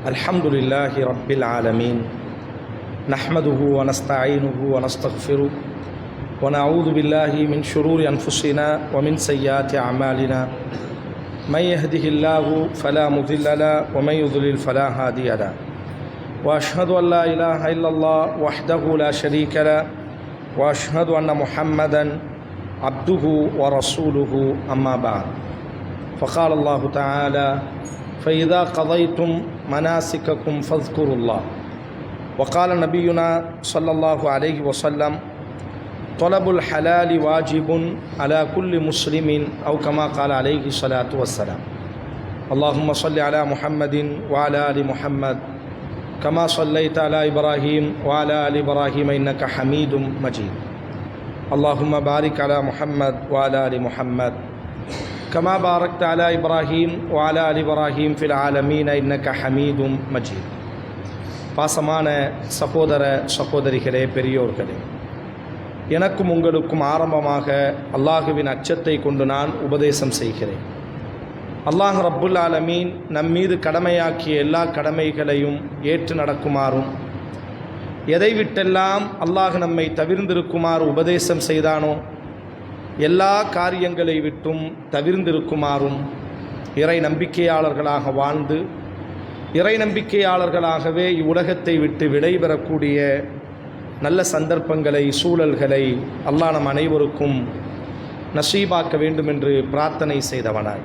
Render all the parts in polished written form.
அல்ஹம்துலில்லாஹி ரப்பில் ஆலமீன் நஹ்மதுஹு வ நஸ்தஈனுஹு வ நஸ்தக்ஃபிருஹு வ நஊது பில்லாஹி மின் ஷுரூரி அன்ஃபுஸினா வ மின் ஸய்யிஆத்தி அஅமாலினா மன் யஹ்திஹில்லாஹு ஃபலா முதில்ல லஹு வ மன் யுضلل ஃபலா ஹாதிய லஹு வ அஷ்ஹது அன் லா இலாஹ இல்லல்லாஹ் வஹ்தஹு லா ஷரீக லஹு வ அஷ்ஹது அன்ன முஹம்மதன் அப்துஹு வ ரசூலுஹு அம்மா பஅத் ஃபகால அல்லாஹு தஆலா فإذا قضيتم مناسككم فاذكروا الله وقال نبينا صلى الله عليه وسلم طلب الحلال واجب على كل مسلم أو كما قال عليه الصلاة والسلام اللهم صل على محمد وعلى آل محمد كما صليت على إبراهيم وعلى آل إبراهيم إنك حميد مجيد اللهم بارك على محمد وعلى آل محمد كما باركت على إبراهيم وعلى آل إبراهيم في العالمين إنك حميد مجيد. பாசமான சகோதர சகோதரிகளே, பெரியோர்களே, எனக்கும் உங்களுக்கும் ஆரம்பமாக அல்லாஹுவின் அச்சத்தை கொண்டு நான் உபதேசம் செய்கிறேன். அல்லாஹ் ரப்புல் ஆலமீன் நம்மீது கடமையாக்கிய எல்லா கடமைகளையும் ஏற்று நடக்குமாறும், எதை விட்டெல்லாம் அல்லாஹ் நம்மை தவிர்ந்திருக்குமாறு உபதேசம் செய்தானோ எல்லா காரியங்களை விட்டும் தவிர்ந்திருக்குமாறும், இறை நம்பிக்கையாளர்களாக வாழ்ந்து இறை நம்பிக்கையாளர்களாகவே இவ்வுலகத்தை விட்டு விடைபெறக்கூடிய நல்ல சந்தர்ப்பங்களை, சூழல்களை அல்லாஹ் நம் அனைவருக்கும் நசீபாக்க வேண்டும் என்று பிரார்த்தனை செய்தவனாய்,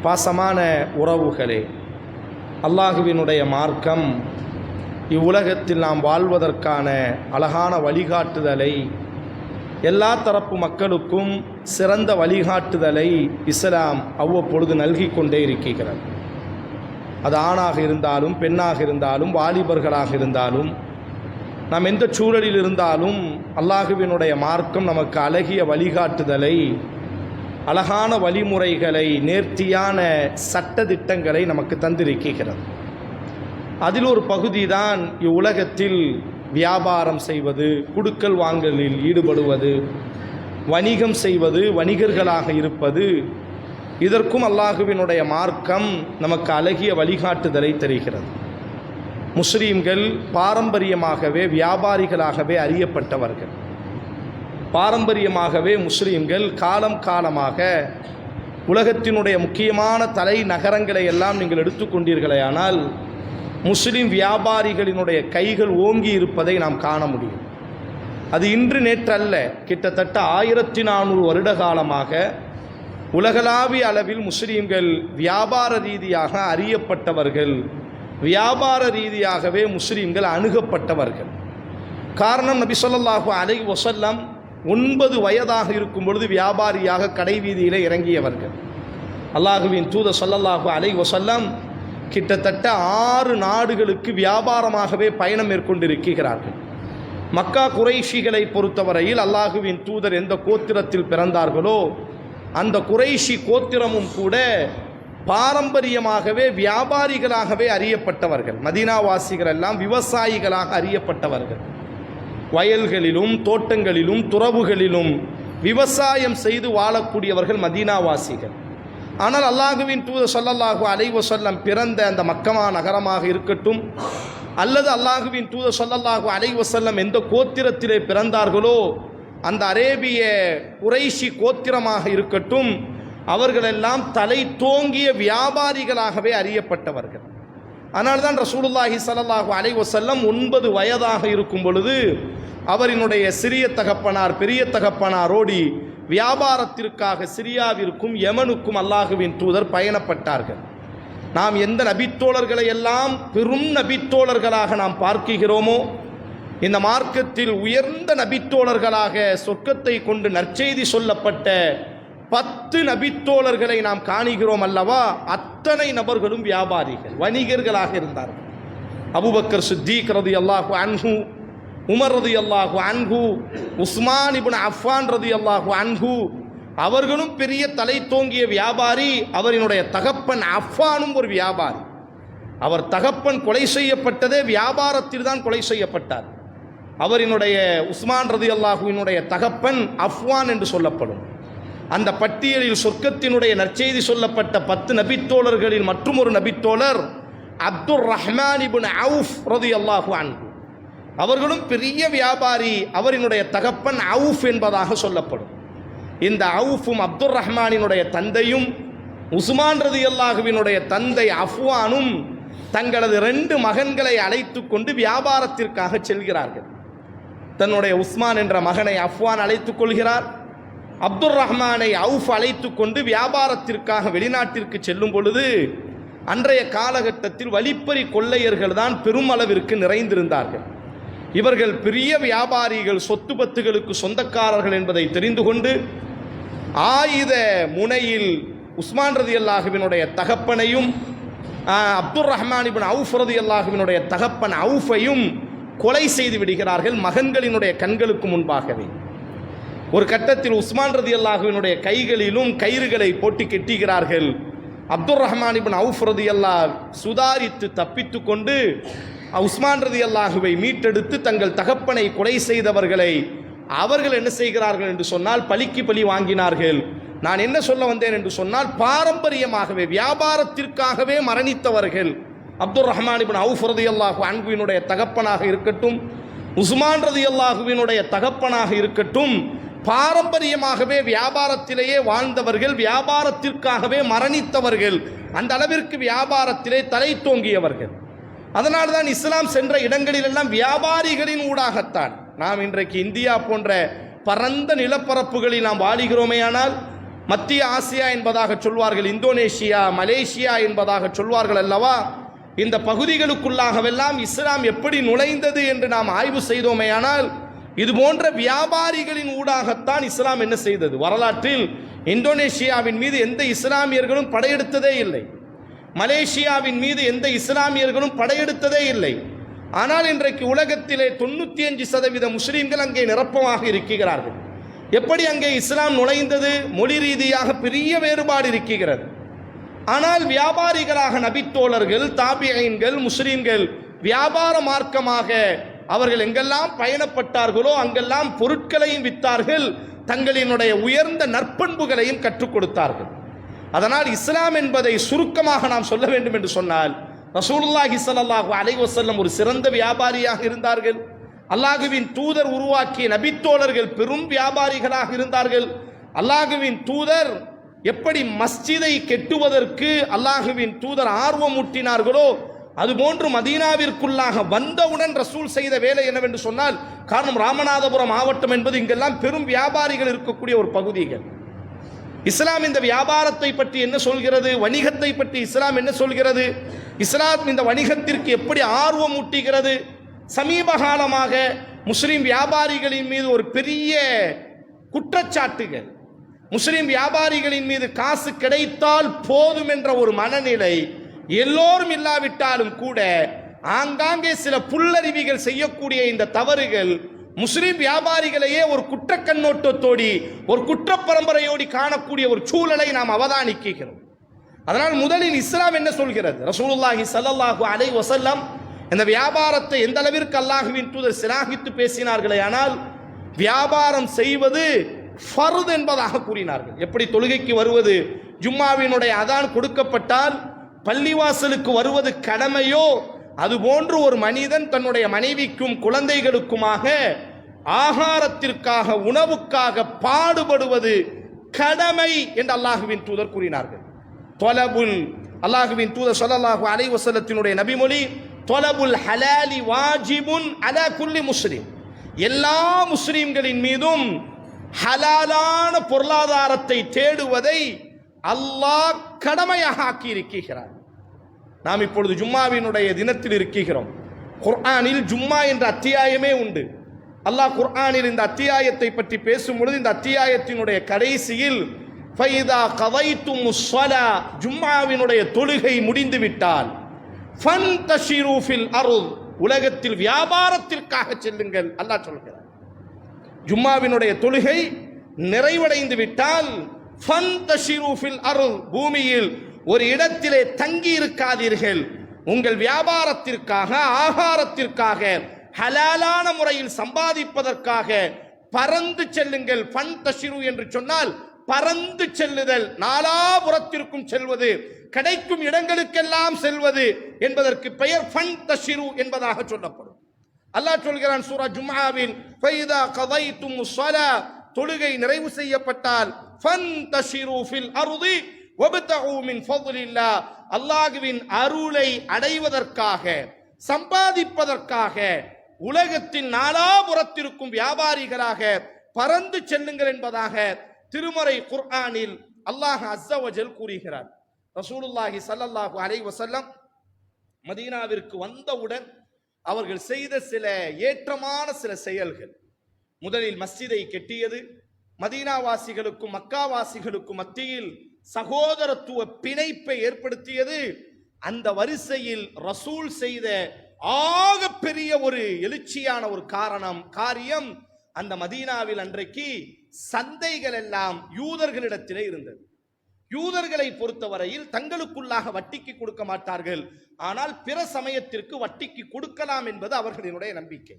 பாசமான உறவுகளே, அல்லாஹுவினுடைய மார்க்கம் இவ்வுலகத்தில் நாம் வாழ்வதற்கான அழகான வழிகாட்டுதலை, எல்லா தரப்பு மக்களுக்கும் சிறந்த வழிகாட்டுதலை இஸ்லாம் அவ்வப்பொழுது நல்கி கொண்டே இருக்கிறது. அது ஆணாக இருந்தாலும், பெண்ணாக இருந்தாலும், வாலிபர்களாக இருந்தாலும், நாம் எந்த சூழலில் இருந்தாலும் அல்லாஹுவினுடைய மார்க்கம் நமக்கு அழகிய வழிகாட்டுதலை, அழகான வழிமுறைகளை, நேர்த்தியான சட்டதிட்டங்களை நமக்கு தந்திருக்கிறது. அதில் ஒரு பகுதி தான் இவ்வுலகத்தில் வியாபாரம் செய்வது, குடுக்கல் வாங்கலில் ஈடுபடுவது, வணிகம் செய்வது, வணிகர்களாக இருப்பது. இதற்கும் அல்லாஹுவினுடைய மார்க்கம் நமக்கு அழகிய வழிகாட்டுதலை தருகிறது. முஸ்லீம்கள் பாரம்பரியமாகவே வியாபாரிகளாகவே அறியப்பட்டவர்கள். பாரம்பரியமாகவே முஸ்லீம்கள் காலம் காலமாக உலகத்தினுடைய முக்கியமான தலைநகரங்களை எல்லாம் நீங்கள் எடுத்துக்கொண்டீர்களேயானால் முஸ்லிம் வியாபாரிகளினுடைய கைகள் ஓங்கி இருப்பதை நாம் காண முடியும். அது இன்று நேற்றல்ல, கிட்டத்தட்ட 1400 வருட காலமாக உலகளாவிய அளவில் முஸ்லீம்கள் வியாபார ரீதியாக அறியப்பட்டவர்கள், வியாபார ரீதியாகவே முஸ்லீம்கள் அணுகப்பட்டவர்கள். காரணம், நபி ஸல்லல்லாஹு அலைஹி வஸல்லம் 9 வயதாக இருக்கும் பொழுது வியாபாரியாக கடை வீதியில் இறங்கியவர்கள். அல்லாஹுவின் தூதர் ஸல்லல்லாஹு அலைஹி வஸல்லம் கிட்டத்தட்ட 6 நாடுகளுக்கு வியாபாரமாகவே பயணம் மேற்கொண்டிருக்கிறார்கள். மக்கா குறைஷிகளை பொறுத்தவரையில் அல்லாஹுவின் தூதர் எந்த கோத்திரத்தில் பிறந்தார்களோ அந்த குறைஷி கோத்திரமும் கூட பாரம்பரியமாகவே வியாபாரிகளாகவே அறியப்பட்டவர்கள். மதீனாவாசிகள் எல்லாம் விவசாயிகளாக அறியப்பட்டவர்கள். வயல்களிலும் தோட்டங்களிலும் துறவுகளிலும் விவசாயம் செய்து வாழக்கூடியவர்கள் மதீனாவாசிகள். ஆனால் அல்லாஹுவின் தூதர் ஸல்லல்லாஹு அலைஹி வஸல்லம் பிறந்த அந்த மக்கமா நகரமாக இருக்கட்டும், அல்லது அல்லாஹுவின் தூதர் ஸல்லல்லாஹு அலைஹி வஸல்லம் எந்த கோத்திரத்திலே பிறந்தார்களோ அந்த அரேபிய குறைஷி கோத்திரமாக இருக்கட்டும், அவர்களெல்லாம் தலை தோங்கிய வியாபாரிகளாகவே அறியப்பட்டவர்கள். அதனால்தான் ரசூலுல்லாஹி ஸல்லல்லாஹு அலைஹி வஸல்லம் 9 வயதாக இருக்கும் பொழுது அவரினுடைய சிறிய தகப்பனார் பெரிய தகப்பனாரோடி வியாபாரத்திற்காக சிரியாவிற்கும் யமனுக்கும் அல்லாஹுவின் தூதர் பயணப்பட்டார்கள். நாம் எந்த நபித்தோழர்களை எல்லாம் பெரும் நபித்தோழர்களாக நாம் பார்க்கிறோமோ, இந்த மார்க்கத்தில் உயர்ந்த நபித்தோழர்களாக சொர்க்கத்தை கொண்டு நற்செய்தி சொல்லப்பட்ட 10 நபித்தோழர்களை நாம் காணுகிறோம் அல்லவா? அத்தனை நபர்களும் வியாபாரிகள், வணிகர்களாக இருந்தார்கள். அபூபக்கர் சித்தீக் ரலியல்லாஹு அன்ஹு, உமர் ரலியல்லாஹு அன்ஹு, உஸ்மான் இப்னு அஃபான் ரலியல்லாஹு அன்ஹு, அவர்களும் பெரிய தலை தோங்கிய வியாபாரி. அவரினுடைய தகப்பன் அஃபானும் ஒரு வியாபாரி. அவர் தகப்பன் கொலை செய்யப்பட்டதே வியாபாரத்தில் தான் கொலை செய்யப்பட்டார். அவரினுடைய உஸ்மான் ரலியல்லாஹுவினுடைய தகப்பன் அஃப்வான் என்று சொல்லப்படும். அந்த பட்டியலில் சொர்க்கத்தினுடைய நற்செய்தி சொல்லப்பட்ட 10 நபித்தோழர்களில் மற்றும் ஒரு நபித்தோழர் அப்துர் ரஹ்மான் இப்னு அவுஃப் ரலியல்லாஹு அன்ஹு. அவர்களும் பெரிய வியாபாரி. அவரினுடைய தகப்பன் அவுஃப் என்பதாக சொல்லப்படும். இந்த அவுஃபும் அப்துர் ரஹ்மானினுடைய தந்தையும் உஸ்மான் ரலியல்லாஹுவினுடைய தந்தை அஃப்வானும் தங்களது 2 மகன்களை அழைத்து கொண்டு வியாபாரத்திற்காக செல்கிறார்கள். தன்னுடைய உஸ்மான் என்ற மகனை அஃப்வான் அழைத்துக் கொள்கிறார். அப்துர் ரஹ்மானை அவுஃப் அழைத்து கொண்டு வியாபாரத்திற்காக வெளிநாட்டிற்கு செல்லும் பொழுது அன்றைய காலகட்டத்தில் வழிப்பறி கொள்ளையர்கள் தான் பெருமளவிற்கு நிறைந்திருந்தார்கள். இவர்கள் பெரிய வியாபாரிகள், சொத்து பத்துகளுக்கு சொந்தக்காரர்கள் என்பதை தெரிந்து கொண்டு ஆயுத முனையில் உஸ்மான் ரலியல்லாஹுவினுடைய தகப்பனையும் அப்துர் ரஹ்மான் இப்னு அவுஃப் ரலியல்லாஹுவினுடைய தகப்பன் அவுஃபையும் கொலை செய்து விடுகிறார்கள் மகன்களினுடைய கண்களுக்கு முன்பாகவே. ஒரு கட்டத்தில் உஸ்மான் ரலியல்லாஹுவினுடைய கைகளிலும் கயிறுகளை போட்டு கெட்டுகிறார்கள். அப்துர் ரஹ்மான் இப்னு அவுஃப் ரலியல்லாஹு சுதாரித்து தப்பித்து கொண்டு உஸ்மான் ரலியல்லாஹுவை மீட்டெடுத்து தங்கள் தகப்பனை கொலை செய்தவர்களை அவர்கள் என்ன செய்கிறார்கள் என்று சொன்னால் பழிக்கு பழி வாங்கினார்கள். நான் என்ன சொல்ல வந்தேன் என்று சொன்னால், பாரம்பரியமாகவே வியாபாரத்திற்காகவே மரணித்தவர்கள் அப்துர் ரஹ்மான் இப்னு அவுஃப் ரலியல்லாஹு அன்ஹுவினுடைய தகப்பனாக இருக்கட்டும், உஸ்மான் ரலியல்லாஹுவினுடைய தகப்பனாக இருக்கட்டும், பாரம்பரியமாகவே வியாபாரத்திலேயே வாழ்ந்தவர்கள், வியாபாரத்திற்காகவே மரணித்தவர்கள், அந்த அளவிற்கு வியாபாரத்திலே தலை தோங்கியவர்கள். அதனால் தான் இஸ்லாம் சென்ற இடங்களிலெல்லாம் வியாபாரிகளின் ஊடாகத்தான் நாம் இன்றைக்கு இந்தியா போன்ற பரந்த நிலப்பரப்புகளில் நாம் வாழுகிறோமேயானால், மத்திய ஆசியா என்பதாக சொல்வார்கள், இந்தோனேஷியா, மலேசியா என்பதாக சொல்வார்கள் அல்லவா, இந்த பகுதிகளுக்குள்ளாகவெல்லாம் இஸ்லாம் எப்படி நுழைந்தது என்று நாம் ஆய்வு செய்தோமேயானால், இது போன்ற வியாபாரிகளின் ஊடாகத்தான் இஸ்லாம் என்ன செய்தது. வரலாற்றில் இந்தோனேஷியாவின் மீது எந்த இஸ்லாமியர்களும் படையெடுத்ததே இல்லை, மலேசியாவின் மீது எந்த இஸ்லாமியர்களும் படையெடுத்ததே இல்லை. ஆனால் இன்றைக்கு உலகத்திலே 95% முஸ்லீம்கள் அங்கே நிரப்பமாக இருக்கிறார்கள். எப்படி அங்கே இஸ்லாம் நுழைந்தது? மொழி ரீதியாக பெரிய வேறுபாடு இருக்கிறது. ஆனால் வியாபாரிகளாக நபித்தோழர்கள், தாபியீன்கள், முஸ்லீம்கள் வியாபார மார்க்கமாக அவர்கள் எங்கெல்லாம் பயணப்பட்டார்களோ அங்கெல்லாம் பொருட்களையும் வித்தார்கள், தங்களினுடைய உயர்ந்த நற்பண்புகளையும் கற்றுக் கொடுத்தார்கள். அதனால் இஸ்லாம் என்பதை சுருக்கமாக நாம் சொல்ல வேண்டும் என்று சொன்னால், ரசூலுல்லாஹி ஸல்லல்லாஹு அலைஹி வஸல்லம் ஒரு சிறந்த வியாபாரியாக இருந்தார்கள். அல்லாஹுவின் தூதர் உருவாக்கிய நபித்தோழர்கள் பெரும் வியாபாரிகளாக இருந்தார்கள். அல்லாஹுவின் தூதர் எப்படி மஸ்ஜிதை கெட்டுவதற்கு அல்லாஹுவின் தூதர் ஆர்வம் ஊட்டினார்களோ, அதுபோன்று மதீனாவிற்குள்ளாக வந்தவுடன் ரசூல் செய்த வேலை என்னவென்று சொன்னால், காரணம் ராமநாதபுரம் மாவட்டம் என்பது இங்கெல்லாம் பெரும் வியாபாரிகள் இருக்கக்கூடிய ஒரு பகுதிகள். இஸ்லாம் இந்த வியாபாரத்தை பற்றி என்ன சொல்கிறது? வணிகத்தை பற்றி இஸ்லாம் என்ன சொல்கிறது? இஸ்லாம் இந்த வணிகத்திற்கு எப்படி ஆர்வம் ஊட்டுகிறது? சமீப காலமாக முஸ்லிம் வியாபாரிகளின் மீது ஒரு பெரிய குற்றச்சாட்டுகள், முஸ்லிம் வியாபாரிகளின் மீது காசு கிடைத்தால் போதும் என்ற ஒரு மனநிலை, எல்லோரும் இல்லாவிட்டாலும் கூட ஆங்காங்கே சில புல்லறிவிகள் செய்யக்கூடிய இந்த தவறுகள் முஸ்லிம் வியாபாரிகளையே ஒரு குற்ற கண்ணோட்டத்தோடி, ஒரு குற்ற பரம்பரையோடி காணக்கூடிய ஒரு சூழலை நாம் அவதானிக்கிறோம். அதனால் முதலில் இஸ்லாம் என்ன சொல்கிறது? ரசூலுல்லாஹி ஸல்லல்லாஹு அலைஹி வஸல்லம் இந்த வியாபாரத்தை எந்த அளவிற்கு அல்லாஹுவின் தூதர் சிலாகித்து பேசினார்களே, ஆனால் வியாபாரம் செய்வது ஃபர்து என்பதாக கூறினார்கள். எப்படி தொழுகைக்கு வருவது, ஜும்மாவினுடைய அதான் கொடுக்கப்பட்டால் பள்ளிவாசலுக்கு வருவது கடமையோ, அதுபோன்று ஒரு மனிதன் தன்னுடைய மனைவிக்கும் குழந்தைகளுக்குமாக ஆகாரத்திற்காக, உணவுக்காக பாடுபடுவது கடமை என்று அல்லாஹுவின் தூதர் கூறினார்கள். தொலபுல், அல்லாஹுவின் தூதர் ஸல்லல்லாஹு அலைஹி வஸல்லத்தினுடைய நபிமொழி, தொலபுல் ஹலாலி வாஜிபுன் அலா குல்லி முஸ்லிம், எல்லா முஸ்லிம்களின் மீதும் ஹலாலான பொருளாதாரத்தை தேடுவதை அல்லாஹ் கடமையாக ஆக்கி இருக்கிறார். நாம் இப்பொழுது ஜும்மாவினுடைய தினத்தில் இருக்கிறோம். குர்ஆனில் ஜும்மா என்ற அத்தியாயமே உண்டு. அல்லாஹ் குர்ஆனில் இந்த அத்தியாயத்தை பற்றி பேசும்பொழுது இந்த அத்தியாயத்தினுடைய கடைசியில் ஃபைதா கதைத்துமுஸ் ஸலா, ஜும்மாவினுடைய தொழுகை முடிந்து விட்டால் ஃபன்தஷிரு ஃபில் அர்த், உலகத்தில் வியாபாரத்திற்காக செல்லுங்கள் அல்லாஹ் சொல்கிறார். ஜும்மாவினுடைய தொழுகை நிறைவடைந்து விட்டால் ஃபன்தஷிரு ஃபில் அர்த், பூமியில் ஒரு இடத்திலே தங்கி இருக்காதீர்கள், உங்கள் வியாபாரத்திற்காக, ஆகாரத்திற்காக, ஹலாலான முறையில் சம்பாதிப்பதற்காக பறந்து செல்லுங்கள். ஃபன்தஷிரு என்று சொன்னால் பறந்து செல்லுதல், நாலாபுரத்திற்கும் செல்வது, கிடைக்கும் இடங்களுக்கெல்லாம் செல்வது என்பதற்கு பெயர் ஃபன்தஷிரு என்பதாக சொல்லப்படும். அல்லாஹ் சொல்கிறான் சூரா ஜும்ஆவில், ஃபைதா கதைத்துமுஸ் ஸலா, தொழுகை நிறைவு செய்யப்பட்டால் ஃபன்தஷிரு ஃபில் அர்தி வப்தகு மின் ஃபضலில்லாஹ், அல்லாஹ்வின் அருளை அடைவதற்காக, சம்பாதிப்பதற்காக உலகத்தின் நாலாபுரத்திற்கும் வியாபாரிகளாக பறந்து செல்லுங்கள் என்பதாக திருமறை குர்ஆனில் அல்லாஹ் அஸ்ஸ வஜல் கூறுகிறார். ரசூலுல்லாஹி ஸல்லல்லாஹு அலைஹி வஸல்லம் மதீனாவிற்கு வந்தவுடன் அவர்கள் செய்த சில ஏற்றமான சில செயல்கள். முதலில் மஸ்ஜிதை கட்டியது, மதீனாவாசிகளுக்கும் மக்காவாசிகளுக்கும் மத்தியில் சகோதரத்துவ பிணைப்பை ஏற்படுத்தியது. அந்த வரிசையில் ரசூல் செய்த ஆக பெரிய ஒரு எழுச்சியான ஒரு காரியம், அந்த மதீனாவில் அன்றைக்கு சந்தைகள் எல்லாம் யூதர்களிடத்திலே இருந்தது. யூதர்களை பொறுத்தவரையில் தங்களுக்குள்ளாக வட்டிக்கு கொடுக்க மாட்டார்கள், ஆனால் பிற சமயத்திற்கு வட்டிக்கு கொடுக்கலாம் என்பது அவர்களினுடைய நம்பிக்கை.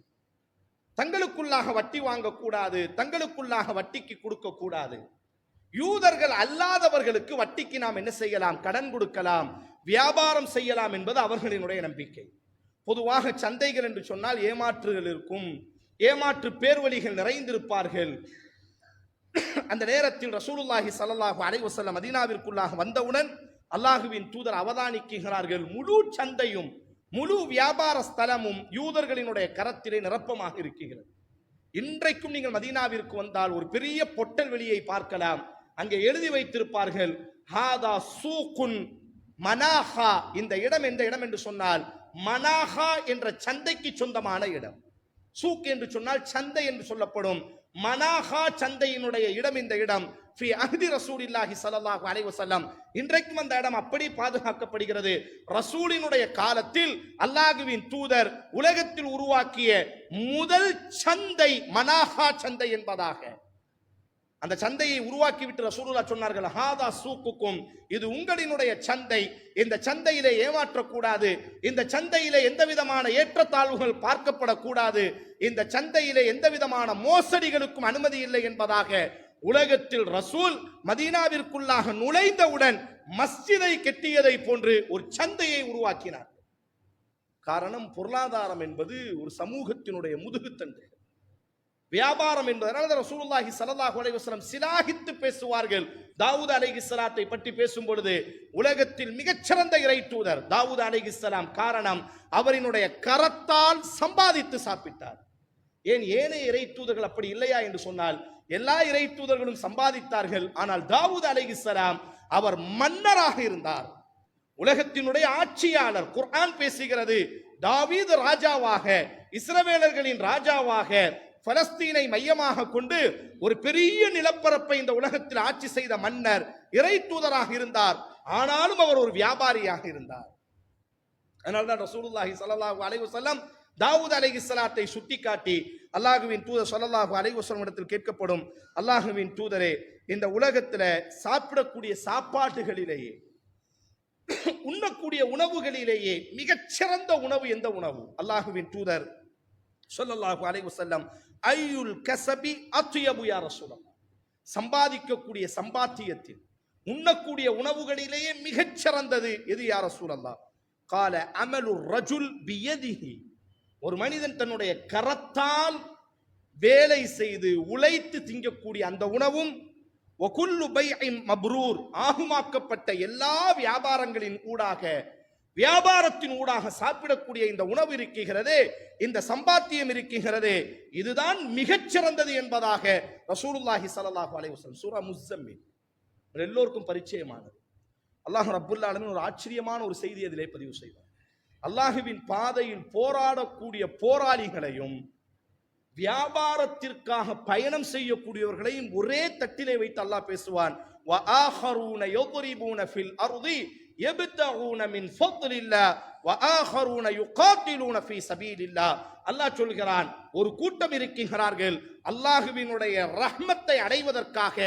தங்களுக்குள்ளாக வட்டி வாங்கக்கூடாது, தங்களுக்குள்ளாக வட்டிக்கு கொடுக்க கூடாது. யூதர்கள் அல்லாதவர்களுக்கு வட்டிக்கு நாம் என்ன செய்யலாம், கடன் கொடுக்கலாம், வியாபாரம் செய்யலாம் என்பது அவர்களினுடைய நம்பிக்கை. பொதுவாக சந்தைகள் என்று சொன்னால் ஏமாற்றுகள் இருக்கும், ஏமாற்று பேர்வழிகள் நிறைந்திருப்பார்கள். அந்த நேரத்தில் ரசூலுல்லாஹி ஸல்லல்லாஹு அலைஹி வஸல்லம் மதீனாவிற்குள்ளாக வந்தவுடன் அல்லாஹுவின் தூதர் அவதானிக்கிறார்கள், முழு சந்தையும் முழு வியாபார ஸ்தலமும் யூதர்களினுடைய கரத்திலே நிரப்பமாக இருக்கிறது. இன்றைக்கும் நீங்கள் மதீனாவிற்கு வந்தால் ஒரு பெரிய பொட்டல் வெளியை பார்க்கலாம். அங்கே எழுதி வைத்திருப்பார்கள், ஹாதா சூக்குன் மனாஹா. இந்த இடம் எந்த இடம் என்று சொன்னால் மனாஹா என்ற சந்தைக்கு சொந்தமான இடம். சூக் என்று சொன்னால் சந்தை என்று சொல்லப்படும். மனாஹா சந்தையினுடைய இடம் இந்த இடம். ஃபி அஹ்தி ரசூலில்லாஹி ஸல்லல்லாஹு அலைஹி வஸல்லம், இன்றைக்கும் அந்த இடம் அப்படி பாதுகாக்கப்படுகிறது. ரசூலினுடைய காலத்தில் அல்லாஹ்வின் தூதர் உலகத்தில் உருவாக்கிய முதல் சந்தை மனாஹா சந்தை என்பதாக அந்த சந்தையை உருவாக்கிவிட்டு ரசூலுல்லாஹ் சொன்னார்கள், ஹாதா சூக்குக்கும், இது உங்களினுடைய சந்தை. இந்த சந்தையிலே ஏமாற்றக்கூடாது, இந்த சந்தையிலே எந்த விதமான ஏற்றத்தாழ்வுகள் பார்க்கப்படக்கூடாது, இந்த சந்தையிலே எந்த விதமான மோசடிகளுக்கும் அனுமதி இல்லை என்பதாக உலகத்தில் ரசூல் மதீனாவிற்குள்ளாக நுழைந்தவுடன் மஸ்ஜிதை கட்டியதை போன்று ஒரு சந்தையை உருவாக்கினார். காரணம், பொருளாதாரம் என்பது ஒரு சமூகத்தினுடைய முதுகுத்தண்டு. வியாபாரம் என்பதனால ரசூலுல்லாஹி ஸல்லல்லாஹு அலைஹி வஸல்லம் சிலாகித்து பேசுவார்கள். தாவூத் அலைஹிஸ்ஸலாத்தை பற்றி பேசும் பொழுது உலகத்தில் மிகச்சிறந்த இறை தூதர் தாவூத் அலைஹிஸ்ஸலாம். காரணம், அவரினுடைய கரத்தால் சம்பாதித்து சாப்பிட்டார். ஏன் ஏனைய இறை தூதர்கள் அப்படி இல்லையா என்று சொன்னால், எல்லா இறை தூதர்களும் சம்பாதித்தார்கள். ஆனால் தாவூத் அலைஹிஸ்ஸலாம் அவர் மன்னராக இருந்தார், உலகத்தினுடைய ஆட்சியாளர். குர்ஆன் பேசுகிறது, தாவீது ராஜாவாக, இஸ்ரவேலர்களின் ராஜாவாக, பலஸ்தீனை மையமாக கொண்டு ஒரு பெரிய நிலப்பரப்பை இந்த உலகத்தில் ஆட்சி செய்த மன்னர், இறை தூதராக இருந்தார். ஆனாலும் அவர் ஒரு வியாபாரியாக இருந்தார். அதனால்தான் ரசூலுல்லாஹி ஸல்லல்லாஹு அலைஹி வஸல்லம் தாவூத் அலைஹிஸ்ஸலாத்தை சுட்டிக்காட்டி அல்லாஹுவின் தூதர் ஸல்லல்லாஹு அலைஹி வஸல்லம் இடத்தில் கேட்கப்படும், அல்லாஹுவின் தூதரே, இந்த உலகத்துல சாப்பிடக்கூடிய சாப்பாட்டுகளிலேயே, உண்ணக்கூடிய உணவுகளிலேயே மிகச்சிறந்த உணவு எந்த உணவு? அல்லாஹுவின் தூதர் ஸல்லல்லாஹு அலைஹி வஸல்லம், ஐயுல் கஸபி அத்யபு யா ரசூலல்லாஹ், சம்பாதிக்கக்கூடிய சம்பாத்தியத்தில் உண்ணக்கூடிய உணவுகளிலேயே மிகச்சிறந்தது எது யா ரசூலல்லாஹ்? கால அமலு ரஜுல் பியதிஹி, ஒரு மனிதன் தன்னுடைய கரத்தால் வேலை செய்து உழைத்து திங்கக்கூடிய அந்த உணவும், வகுல்லு பைஇன் மப்ரூர், ஆகுமாக்கப்பட்ட எல்லா வியாபாரங்களின் ஊடாக, வியாபாரத்தின் ஊடாக சாப்பிடக்கூடிய இந்த உணவு இருக்கிறதே, இந்த சம்பாத்தியம் இருக்கிறதே, இதுதான் மிகச்சிறந்தது என்பதாக ரசூலுல்லாஹி ஸல்லல்லாஹு அலைஹி வஸல்லம் சூரா முஸ்ஸம்மில் எல்லோருக்கும் பரிச்சயமானது. அல்லாஹ் ரப்புல் ஆலமீன் ஒரு ஆச்சரியமான ஒரு செய்தி அதிலே பதிவு செய்வார். அல்லாஹுவின் பாதையில் போராடக்கூடிய போராளிகளையும் வியாபாரத்திற்காக பயணம் செய்யக்கூடியவர்களையும் ஒரே தட்டிலே வைத்து அல்லாஹ் பேசுவான். வஆஹரூன யضربون في الارض يبتغون من فضل الله وآخرون يقاتلون في سبيل الله. அல்லாஹ் சொல்கிறான், ஒரு கூட்டம் இருக்கிறார்கள் அல்லாஹுவினுடைய ரஹ்மத்தை அடைவதற்காக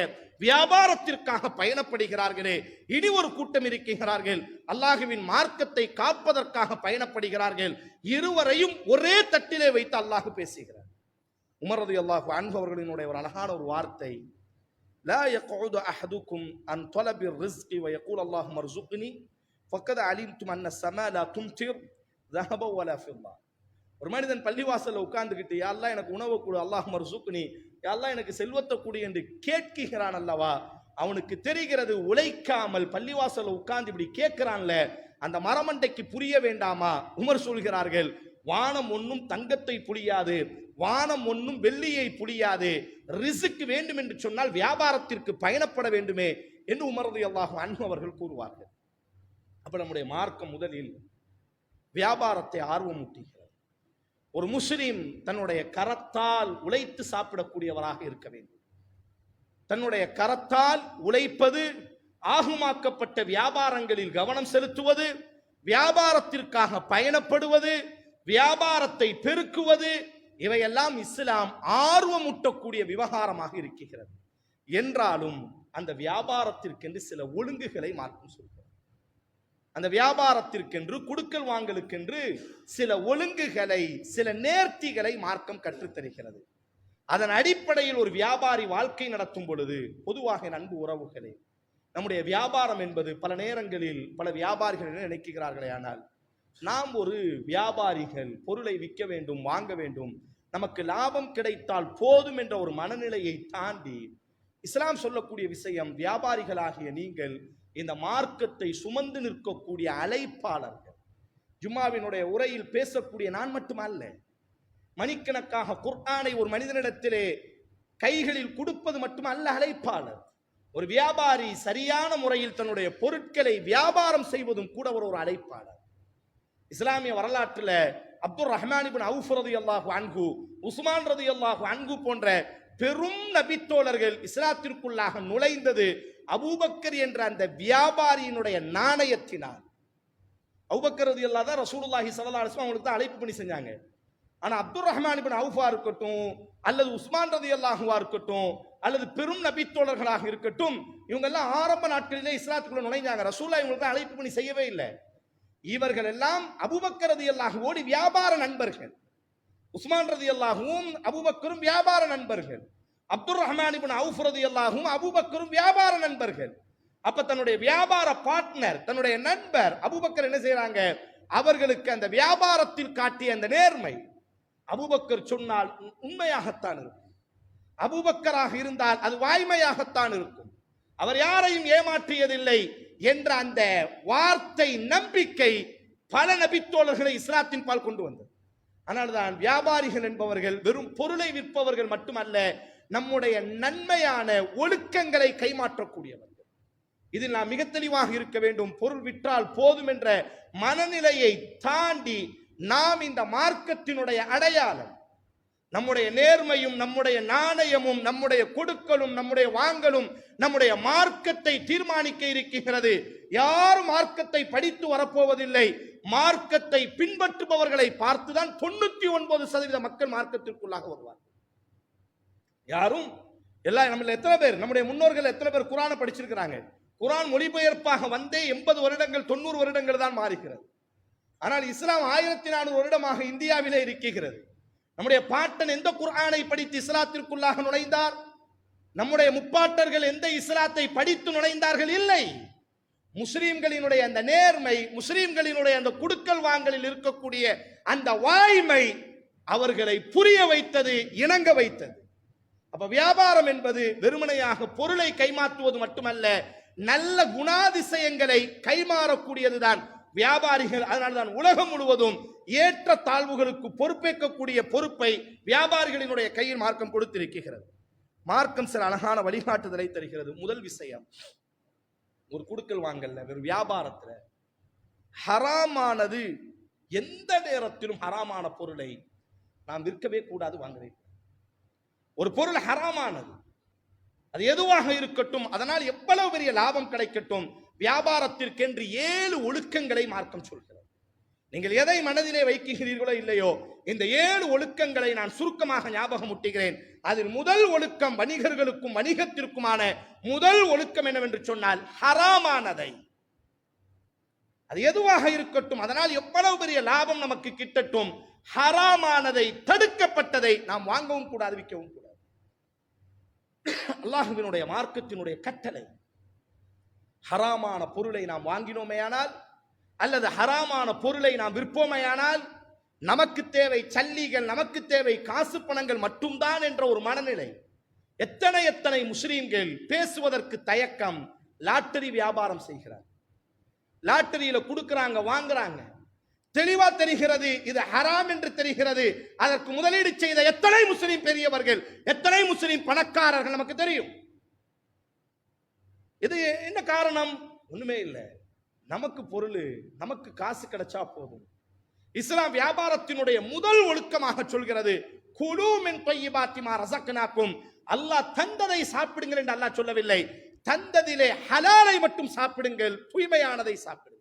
வியாபாரத்திற்காக பயணப்படுகிறார்களே, இனி ஒரு கூட்டம் இருக்கிறார்கள் அல்லாஹுவின் மார்க்கத்தை காப்பதற்காக பயணப்படுகிறார்கள். இருவரையும் ஒரே தட்டிலே வைத்து அல்லாஹ் பேசுகிறார். உமர் ரலியல்லாஹு அன்ஹு அவர்களினுடைய ஒரு அழகான ஒரு வார்த்தை, லா யக்உது அஹதுக்கும் அன் தலபிர் ரிஸ்கி வ யகூல் அல்லாஹும்ம அர்ஸுக்னி ஃபக்கத் அலிம்தும் அன்ன ஸமா லா தும்திர் ذهب ولا فضة. ஒரு மனிதன் பள்ளிவாசல்ல உட்கார்ந்துகிட்டு யா அல்லாஹ் எனக்கு உணவு கொடு, அல்லாஹும்ம அர்ஸுக்னி, யா அல்லாஹ் எனக்கு செல்வத்தை கொடு என்று கேட்கிறான் அல்லவா, அவனுக்கு தெரிகிறது உழைக்காமல் பள்ளிவாசல்ல உட்கார்ந்து இப்படி கேட்கிறான்ல, அந்த மரமண்டைக்கு புரிய வேண்டாமா? உமர் சொல்கிறார்கள், வானம் ஒன்றும் தங்கத்தை புளியாது, வானம் ஒன்றும் வெள்ளியை புளியாது, ரிஸ்க் வேண்டும் என்று சொன்னால் வியாபாரத்திற்கு பயணப்பட வேண்டுமே என்று உமர் ரலியல்லாஹு அன்ஹு அவர்கள் கூறுவார்கள். அப்ப நம்முடைய மார்க்கம் முதலில் வியாபாரத்தை ஆர்வமூட்டுகிறது. ஒரு முஸ்லிம் தன்னுடைய கரத்தால் உழைத்து சாப்பிடக்கூடியவராக இருக்க வேண்டும். தன்னுடைய கரத்தால் உழைப்பது, ஆகுமாக்கப்பட்ட வியாபாரங்களில் கவனம் செலுத்துவது, வியாபாரத்திற்காக பயணப்படுவது, வியாபாரத்தை பெருக்குவது, இவையெல்லாம் இஸ்லாம் ஆர்வமூட்டக்கூடிய விவகாரமாக இருக்கிறது. என்றாலும் அந்த வியாபாரத்திற்கென்று சில ஒழுங்குகளை மார்க்கம் சொல்கிறது. அந்த வியாபாரத்திற்கென்று, குடுக்கல் வாங்கலுக்கென்று சில ஒழுங்குகளை, சில நேர்த்திகளை மார்க்கம் கற்றுத்தருகிறது. அதன் அடிப்படையில் ஒரு வியாபாரி வாழ்க்கை நடத்தும் பொழுது, பொதுவாக அன்பு உறவுகளே, நம்முடைய வியாபாரம் என்பது பல நேரங்களில் பல வியாபாரிகள் என்ன நினைக்கிறார்களே, ஆனால் நாம் ஒரு வியாபாரிகள், பொருளை விற்க வேண்டும், வாங்க வேண்டும், நமக்கு லாபம் கிடைத்தால் போதும் என்ற ஒரு மனநிலையை தாண்டி இஸ்லாம் சொல்லக்கூடிய விஷயம், வியாபாரிகளாகிய நீங்கள் இந்த மார்க்கத்தை சுமந்து நிற்கக்கூடிய அழைப்பாளர்கள். ஜும்மாவினுடைய உரையில் பேசக்கூடிய நான் மட்டுமல்ல, மணிக்கணக்காக குர்ஆனை ஒரு மனிதனிடத்திலே கைகளில் கொடுப்பது மட்டுமல்ல அழைப்பாளர். ஒரு வியாபாரி சரியான முறையில் தன்னுடைய பொருட்களை வியாபாரம் செய்வதும் கூட ஒரு அழைப்பாளர். இஸ்லாமிய வரலாற்றில் அப்துர் ரஹ்மான் இப்னு அவுஃப் ரலியல்லாஹு அன்ஹு, உஸ்மான் ரலியல்லாஹு அன்ஹு போன்ற பெரும் நபித்தோழர்கள் இஸ்லாத்திற்குள்ளாக நுழைந்தது அபூபக்கர் என்ற அந்த வியாபாரியினுடைய நாணயத்தினால். அபூபக்கர் ரலியல்லாஹு தான் ரசூலுல்லாஹி ஸல்லல்லாஹு அலைஹி வஸல்லம் அவங்களுக்கு தான் அழைப்பு பண்ணி செஞ்சாங்க. ஆனா அப்துர் ரஹ்மான் இப்னு அவுஃபா இருக்கட்டும், அல்லது உஸ்மான் ரலியல்லாஹுவா இருக்கட்டும், அல்லது பெரும் நபித்தோழர்களாக இருக்கட்டும், இவங்க எல்லாம் ஆரம்ப நாட்களிலே இஸ்லாத்துக்குள்ள நுழைஞ்சாங்க. ரசூலுல்லாஹி இவங்களுக்கு அழைப்பு பண்ணி செய்யவே இல்லை. இவர்கள் எல்லாம் அபூபக்கர் ரலியல்லாஹுவோடு வியாபார நண்பர்கள். உஸ்மான் ரலியல்லாஹுவும் அபூபக்கரும் வியாபார நண்பர்கள். அப்துர் ரஹ்மான் இப்னு அவுஃப் ரலியல்லாஹுவும் அபூபக்கரும் வியாபார நண்பர்கள். அப்ப தன்னுடைய வியாபார பார்ட்னர், தன்னுடைய நண்பர் அபூபக்கர் என்ன செய்யறாங்க, அவர்களுக்கு அந்த வியாபாரத்தில் காட்டிய அந்த நேர்மை, அபூபக்கர் சொன்னால் உண்மையாகத்தான் இருக்கும், அபூபக்கராக இருந்தால் அது வாய்மையாகத்தான் இருக்கும், அவர் யாரையும் ஏமாற்றியதில்லை என்ற அந்த வார்த்தை நம்பிக்கை பல நபித்தோழர்களை இஸ்லாத்தின் பால் கொண்டு வந்தது. அதனால்தான் வியாபாரிகள் என்பவர்கள் வெறும் பொருளை விற்பவர்கள் மட்டுமல்ல, நம்முடைய நன்மையான ஒழுக்கங்களை கைமாற்றக்கூடியவர்கள். இதில் நாம் மிக தெளிவாக இருக்க வேண்டும். பொருள் விற்றால் போதும் என்ற மனநிலையை தாண்டி நாம் இந்த மார்க்கத்தினுடைய அடையாளம், நம்முடைய நேர்மையும், நம்முடைய நாணயமும், நம்முடைய கொடுக்கலும், நம்முடைய வாங்கலும் நம்முடைய மார்க்கத்தை தீர்மானிக்க இருக்கிறது. யாரும் மார்க்கத்தை படித்து வரப்போவதில்லை. மார்க்கத்தை பின்பற்றுபவர்களை பார்த்துதான் 99% மக்கள் மார்க்கத்திற்குள்ளாக வருவார்கள். யாரும் எல்லாம் நம்மள எத்தனை பேர், நம்முடைய முன்னோர்கள் எத்தனை பேர் குர்ஆனை படிச்சிருக்கிறாங்க? குர்ஆன் மொழிபெயர்ப்பாக வந்தே 80 வருடங்கள் 90 வருடங்கள் தான் மாறுகிறது. ஆனால் இஸ்லாம் 1400 வருடமாக இந்தியாவிலே இருக்கிறது. நம்முடைய பாட்டன் எந்த குர்ஆனை படித்து இஸ்லாத்திற்குள்ளாக நுழைந்தார்? நம்முடைய முப்பாட்டர்கள் எந்த இஸ்லாத்தை படித்து நுழைந்தார்கள்? இல்லை. முஸ்லிம்களினுடைய அந்த நேர்மை, முஸ்லிம்களினுடைய அந்த குடுக்கல் வாங்கலில் இருக்கக்கூடிய அந்த வாய்மை அவர்களை புரிய வைத்தது, இணங்க வைத்தது. அப்ப வியாபாரம் என்பது வெறுமனையாக பொருளை கைமாற்றுவது மட்டுமல்ல, நல்ல குணாதிசயங்களை கைமாறக்கூடியதுதான் வியாபாரிகள். அதனால்தான் உலகம் முழுவதும் ஏற்ற தாழ்வுகளுக்கு பொறுப்பேற்கக்கூடிய பொறுப்பை வியாபாரிகளினுடைய கையில் மார்க்கம் கொடுத்திருக்கிறது. மார்க்கம் சில அழகான வழிகாட்டுதலை தருகிறது. முதல் விஷயம், ஒரு குடுக்கல் வாங்கல்ல, ஒரு வியாபாரத்துல ஹராமானது, எந்த நேரத்திலும் ஹராமான பொருளை நாம் விற்கவே கூடாது, வாங்கவே. ஒரு பொருள் ஹராமானது, அது எதுவாக இருக்கட்டும், அதனால் எவ்வளவு பெரிய லாபம் கிடைக்கட்டும், வியாபாரத்திற்கென்று 7 ஒழுக்கங்களை மார்க்கம் சொல்கிறது. நீங்கள் எதை மனதிலே வைக்கிறீர்களோ இல்லையோ, இந்த 7 ஒழுக்கங்களை நான் சுருக்கமாக ஞாபகம் ஊட்டுகிறேன். அதில் முதல் ஒழுக்கம், வணிகர்களுக்கும் வணிகத்திற்குமான முதல் ஒழுக்கம் என்னவென்று சொன்னால், ஹராமானதை, அது எதுவாக இருக்கட்டும், அதனால் எவ்வளவு பெரிய லாபம் நமக்கு கிட்டட்டும், ஹராமானதை, தடுக்கப்பட்டதை நாம் வாங்கவும் கூடாது, விற்கவும் கூடாது. அல்லாஹ்வினுடைய மார்க்கத்தினுடைய கட்டளை. ஹராமான பொருளை நாம் வாங்கினோமேயானால் அல்லது ஹராமான பொருளை நாம் விற்போமேயானால் நமக்கு தேவை சல்லிகள், நமக்கு தேவை காசு பணங்கள் மட்டும்தான் என்ற ஒரு மனநிலை. எத்தனை எத்தனை முஸ்லீம்கள் பேசுவதற்கு தயக்கம், லாட்டரி வியாபாரம் செய்கிறார். லாட்டரியில கொடுக்கறாங்க, வாங்குறாங்க. தெளிவா தெரிகிறது இது ஹராம் என்று தெரிகிறது. அதற்கு முதலீடு செய்த எத்தனை முஸ்லிம் பெரியவர்கள், எத்தனை முஸ்லிம் பணக்காரர்கள் நமக்கு தெரியும். இது என்ன காரணம்? ஒண்ணுமே இல்லை. நமக்கு பொருள், நமக்கு காசு கிடைச்சா போதும். இஸ்லாம் வியாபாரத்தினுடைய முதல் ஒழுக்கமாக சொல்கிறது, குலூ மின் தையிபாத்தி மா ரஸக்னாக்கும். அல்லாஹ் தந்ததை சாப்பிடுங்கள் என்று அல்லாஹ் சொல்லவில்லை. தந்ததிலே ஹலாலை மட்டும் சாப்பிடுங்கள், தூய்மையானதை சாப்பிடுங்கள்.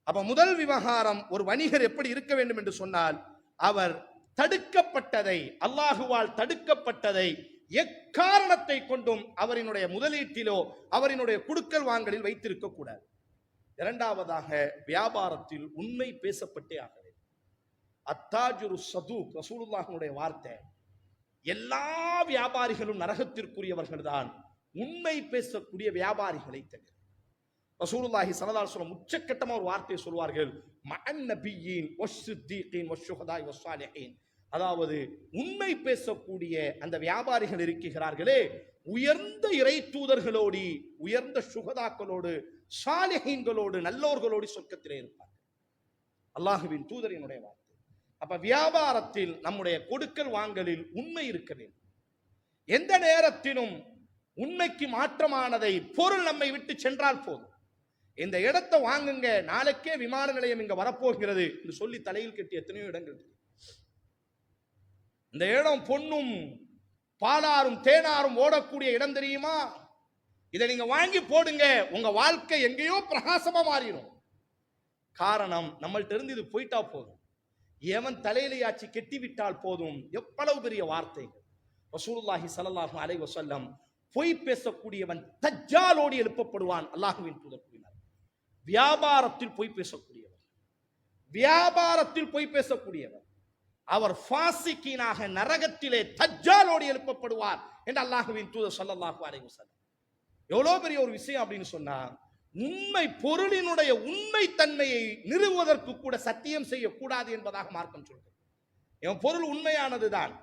அப்ப முதல் விவகாரம், ஒரு வணிகர் எப்படி இருக்க வேண்டும் என்று சொன்னால், அவர் தடுக்கப்பட்டதை, அல்லாஹுவால் தடுக்கப்பட்டதை எக்காரணத்தை கொண்டும் அவரினுடைய முதலீட்டிலோ அவரினுடைய குடுக்கல் வாங்கலில் வைத்திருக்க கூடாது. இரண்டாவதாக, வியாபாரத்தில் உண்மை பேசப்பட்டே ஆக வேண்டும். அத்தாஜுரு சதூக், ரசூலுல்லாஹ்வுடைய வார்த்தை. எல்லா வியாபாரிகளும் நரகத்திற்குரியவர்கள் தான் உண்மை பேசக்கூடிய வியாபாரிகளை தவிர. ரசூலுல்லாஹி ஸல்லல்லாஹு அலைஹி வஸல்லம் உச்சக்கட்டமா ஒரு வார்த்தையை சொல்வார்கள், மஅன் நபியீன் வஸ்ஸித்தீகீன் வஷ்ஷுஹதாஇ வஸ்ஸாலிஹீன். அதாவது உண்மை பேசக்கூடிய அந்த வியாபாரிகள் இருக்கிறார்களே, உயர்ந்த இறை தூதர்களோடு, உயர்ந்த சுகதாக்களோடு, சாலிஹீன்களோடு, நல்லோர்களோடு சொர்க்கத்திலே இருப்பார்கள். அல்லாஹ்வின் தூதரினுடைய வார்த்தை. அப்ப வியாபாரத்தில் நம்முடைய கொடுக்கல் வாங்கலில் உண்மை இருக்க வேண்டும். எந்த நேரத்திலும் உண்மைக்கு மாற்றமானதை, பொருள் நம்மை விட்டு சென்றால் போதும், இந்த இடத்தை வாங்குங்க, நாளைக்கே விமான நிலையம் இங்க வரப்போகிறது என்று சொல்லி தலையில் கட்டி எத்தனையோ இடங்கள். இந்த இடம் பொன்னும் பாலாரும் தேனாரும் ஓடக்கூடிய இடம் தெரியுமா? இதை நீங்க வாங்கி போடுங்க, உங்க வாழ்க்கை எங்கேயோ பிரகாசமா மாறிடும். காரணம், நம்மள்ட்ட இருந்து இது போயிட்டா போதும், எவன் தலையிலையாச்சு கெட்டிவிட்டால் போதும். எவ்வளவு பெரிய வார்த்தைகள். ரசூலுல்லாஹி ஸல்லல்லாஹு அலைஹி வஸல்லம், பொய் பேசக்கூடியவன் தஜ்ஜாலோடு எழுப்பப்படுவான். அல்லாஹ்வின் தூதர் கூறினார். வியாபாரத்தில் பொய் பேசக்கூடியவர், வியாபாரத்தில் பொய் பேசக்கூடியவர், அவர் ஃபாசிகீனாக நரகத்திலே தஜ்ஜாலோடு எழுப்பப்படுவார் என்று அல்லாஹ்வின் தூதர் ஸல்லல்லாஹு அலைஹி வஸல்லம். எவ்வளவு பெரிய ஒரு விஷயம் அப்படின்னு சொன்னா, உண்மை பொருளினுடைய உண்மை தன்மையை நிறுவுவதற்கு கூட சத்தியம் செய்யக்கூடாது என்பதாக மார்க்கம் சொல்கிறது. என் பொருள் உண்மையானதுதான்,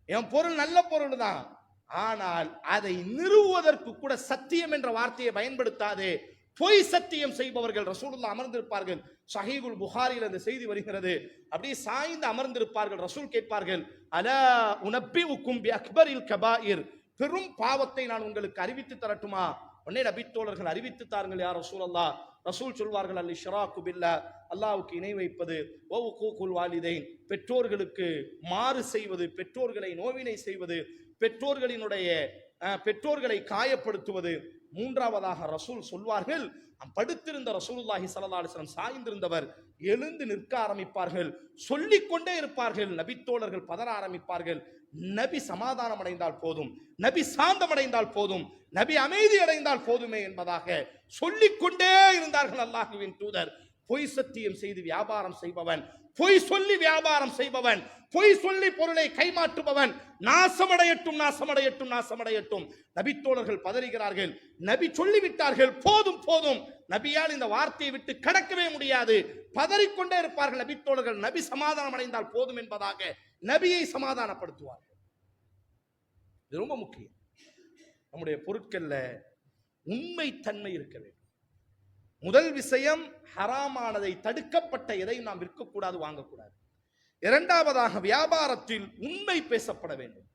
என் பொருள் நல்ல பொருள் தான், ஆனால் அதை நிறுவுவதற்கு கூட சத்தியம் என்ற வார்த்தையை பயன்படுத்தாதே. பொய் சத்தியம் செய்பவர்கள் ரசூலுல்லாஹ் அமர்ந்திருப்பார்கள். ஸஹீஹுல் புகாரியில் அந்த செய்தி வருகிறது. அப்படியே சாய்ந்து அமர்ந்திருப்பார்கள். ரசூல் கேட்பார்கள், அலா உனப்பிஉக்கும் பி அக்பரில் கபாயிர், பெரும் பாவத்தை நான் உங்களுக்கு அறிவித்து தரட்டுமா? உடனே நபி தோழர்கள் அறிவித்து தாருங்கள் யா ரசூலல்லாஹ். ரசூல் சொல்வார்கள், அல் இஷ்ராக்கு பில்லாஹ், அல்லாஹ்வுக்கு இணை வைப்பது, வ உகூகுல் வாலிதைன், பெற்றோர்களுக்கு மாறு செய்வது, பெற்றோர்களை நோவினை செய்வது, பெற்றோர்களை காயப்படுத்துவது. மூன்றாவதாக ரசூல் சொல்வார்கள், படுத்திருந்த ரசூலுல்லாஹி ஸல்லல்லாஹு அலைஹி வஸல்லம் சாய்ந்திருந்தவர் எழுந்து நிற்க ஆரம்பிப்பார்கள், சொல்லிக்கொண்டே இருப்பார்கள். நபி தோழர்கள் பதற ஆரம்பிப்பார்கள். நபி சமாதானம் அடைந்தால் போதும், நபி சாந்தம் அடைந்தால் போதும், நபி அமைதி அடைந்தால் போதுமே என்பதாக சொல்லிக்கொண்டே இருந்தார்கள். அல்லாஹ்வின் தூதர், பொய் சத்தியம் செய்து வியாபாரம் செய்பவன், பொய் சொல்லி வியாபாரம் செய்பவன், பொய் சொல்லி பொருளை கைமாற்றுபவன் நாசமடையட்டும், நாசமடையட்டும், நாசமடையட்டும். நபி தோழர்கள் பதறுகிறார்கள். நபி சொல்லிவிட்டார்கள், போதும் போதும், நபியால் இந்த வார்த்தையை விட்டு கடக்கவே முடியாது. பதறிக்கொண்டே இருப்பார்கள் நபி தோழர்கள். நபி சமாதானம் அடைந்தால் போதும் என்பதாக நபியை சமாதானப்படுத்துவார்கள். இது ரொம்ப முக்கியம். நம்முடைய பொருட்கள்ல உண்மை தன்மை இருக்க வேண்டும். முதல் விஷயம், ஹராமானதை, தடுக்கப்பட்ட எதையும் நாம் விற்கக்கூடாது, வாங்கக்கூடாது. இரண்டாவதாக, வியாபாரத்தில் உண்மை பேசப்பட வேண்டும்.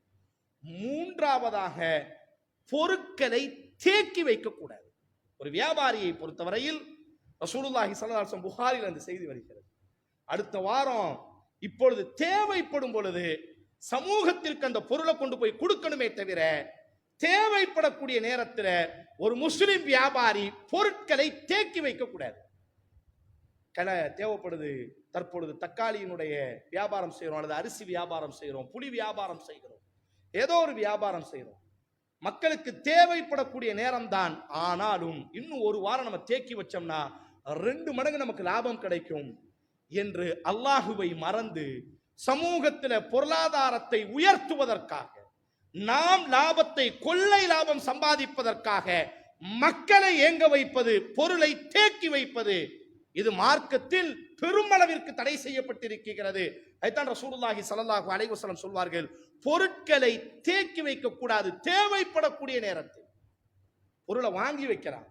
மூன்றாவதாக, பொருட்களை தேக்கி வைக்கக்கூடாது. ஒரு வியாபாரியை பொறுத்தவரையில் ரசூலுல்லாஹி ஸல்லல்லாஹு அலைஹி வஸல்லம் புகாரில் அந்த செய்தி வருகிறது. அடுத்த வாரம் இப்பொழுது தேவைப்படும் பொழுது சமூகத்திற்கு அந்த பொருளை கொண்டு போய் கொடுக்கணுமே தவிர, தேவைப்படக்கூடிய நேரத்தில் ஒரு முஸ்லிம் வியாபாரி பொருட்களை தேக்கி வைக்க கூடாது. தேவைப்படுது, தற்பொழுது தக்காளியினுடைய வியாபாரம் செய்கிறோம், அல்லது அரிசி வியாபாரம் செய்கிறோம், புளி வியாபாரம் செய்கிறோம், ஏதோ ஒரு வியாபாரம் செய்கிறோம், மக்களுக்கு தேவைப்படக்கூடிய நேரம் தான். ஆனாலும் இன்னும் ஒரு வாரம் நம்ம தேக்கி வச்சோம்னா 2 மடங்கு நமக்கு லாபம் கிடைக்கும் என்று அல்லாஹுவை மறந்து சமூகத்தில் பொருளாதாரத்தை உயர்த்துவதற்காக, நாம் லாபத்தை கொள்ளை லாபம் சம்பாதிப்பதற்காக மக்களை ஏங்க வைப்பது, பொருளை தேக்கி வைப்பது, இது மார்க்கத்தில் பெருமளவிற்கு தடை செய்யப்பட்டிருக்கிறது. அதுதான் ரசூலுல்லாஹி ஸல்லல்லாஹு அலைஹி வஸல்லம் சொல்வார்கள், பொருட்களை தேக்கி வைக்க கூடாது. தேவைப்படக்கூடிய நேரத்தில் பொருளை வாங்கி வைக்கிறான்,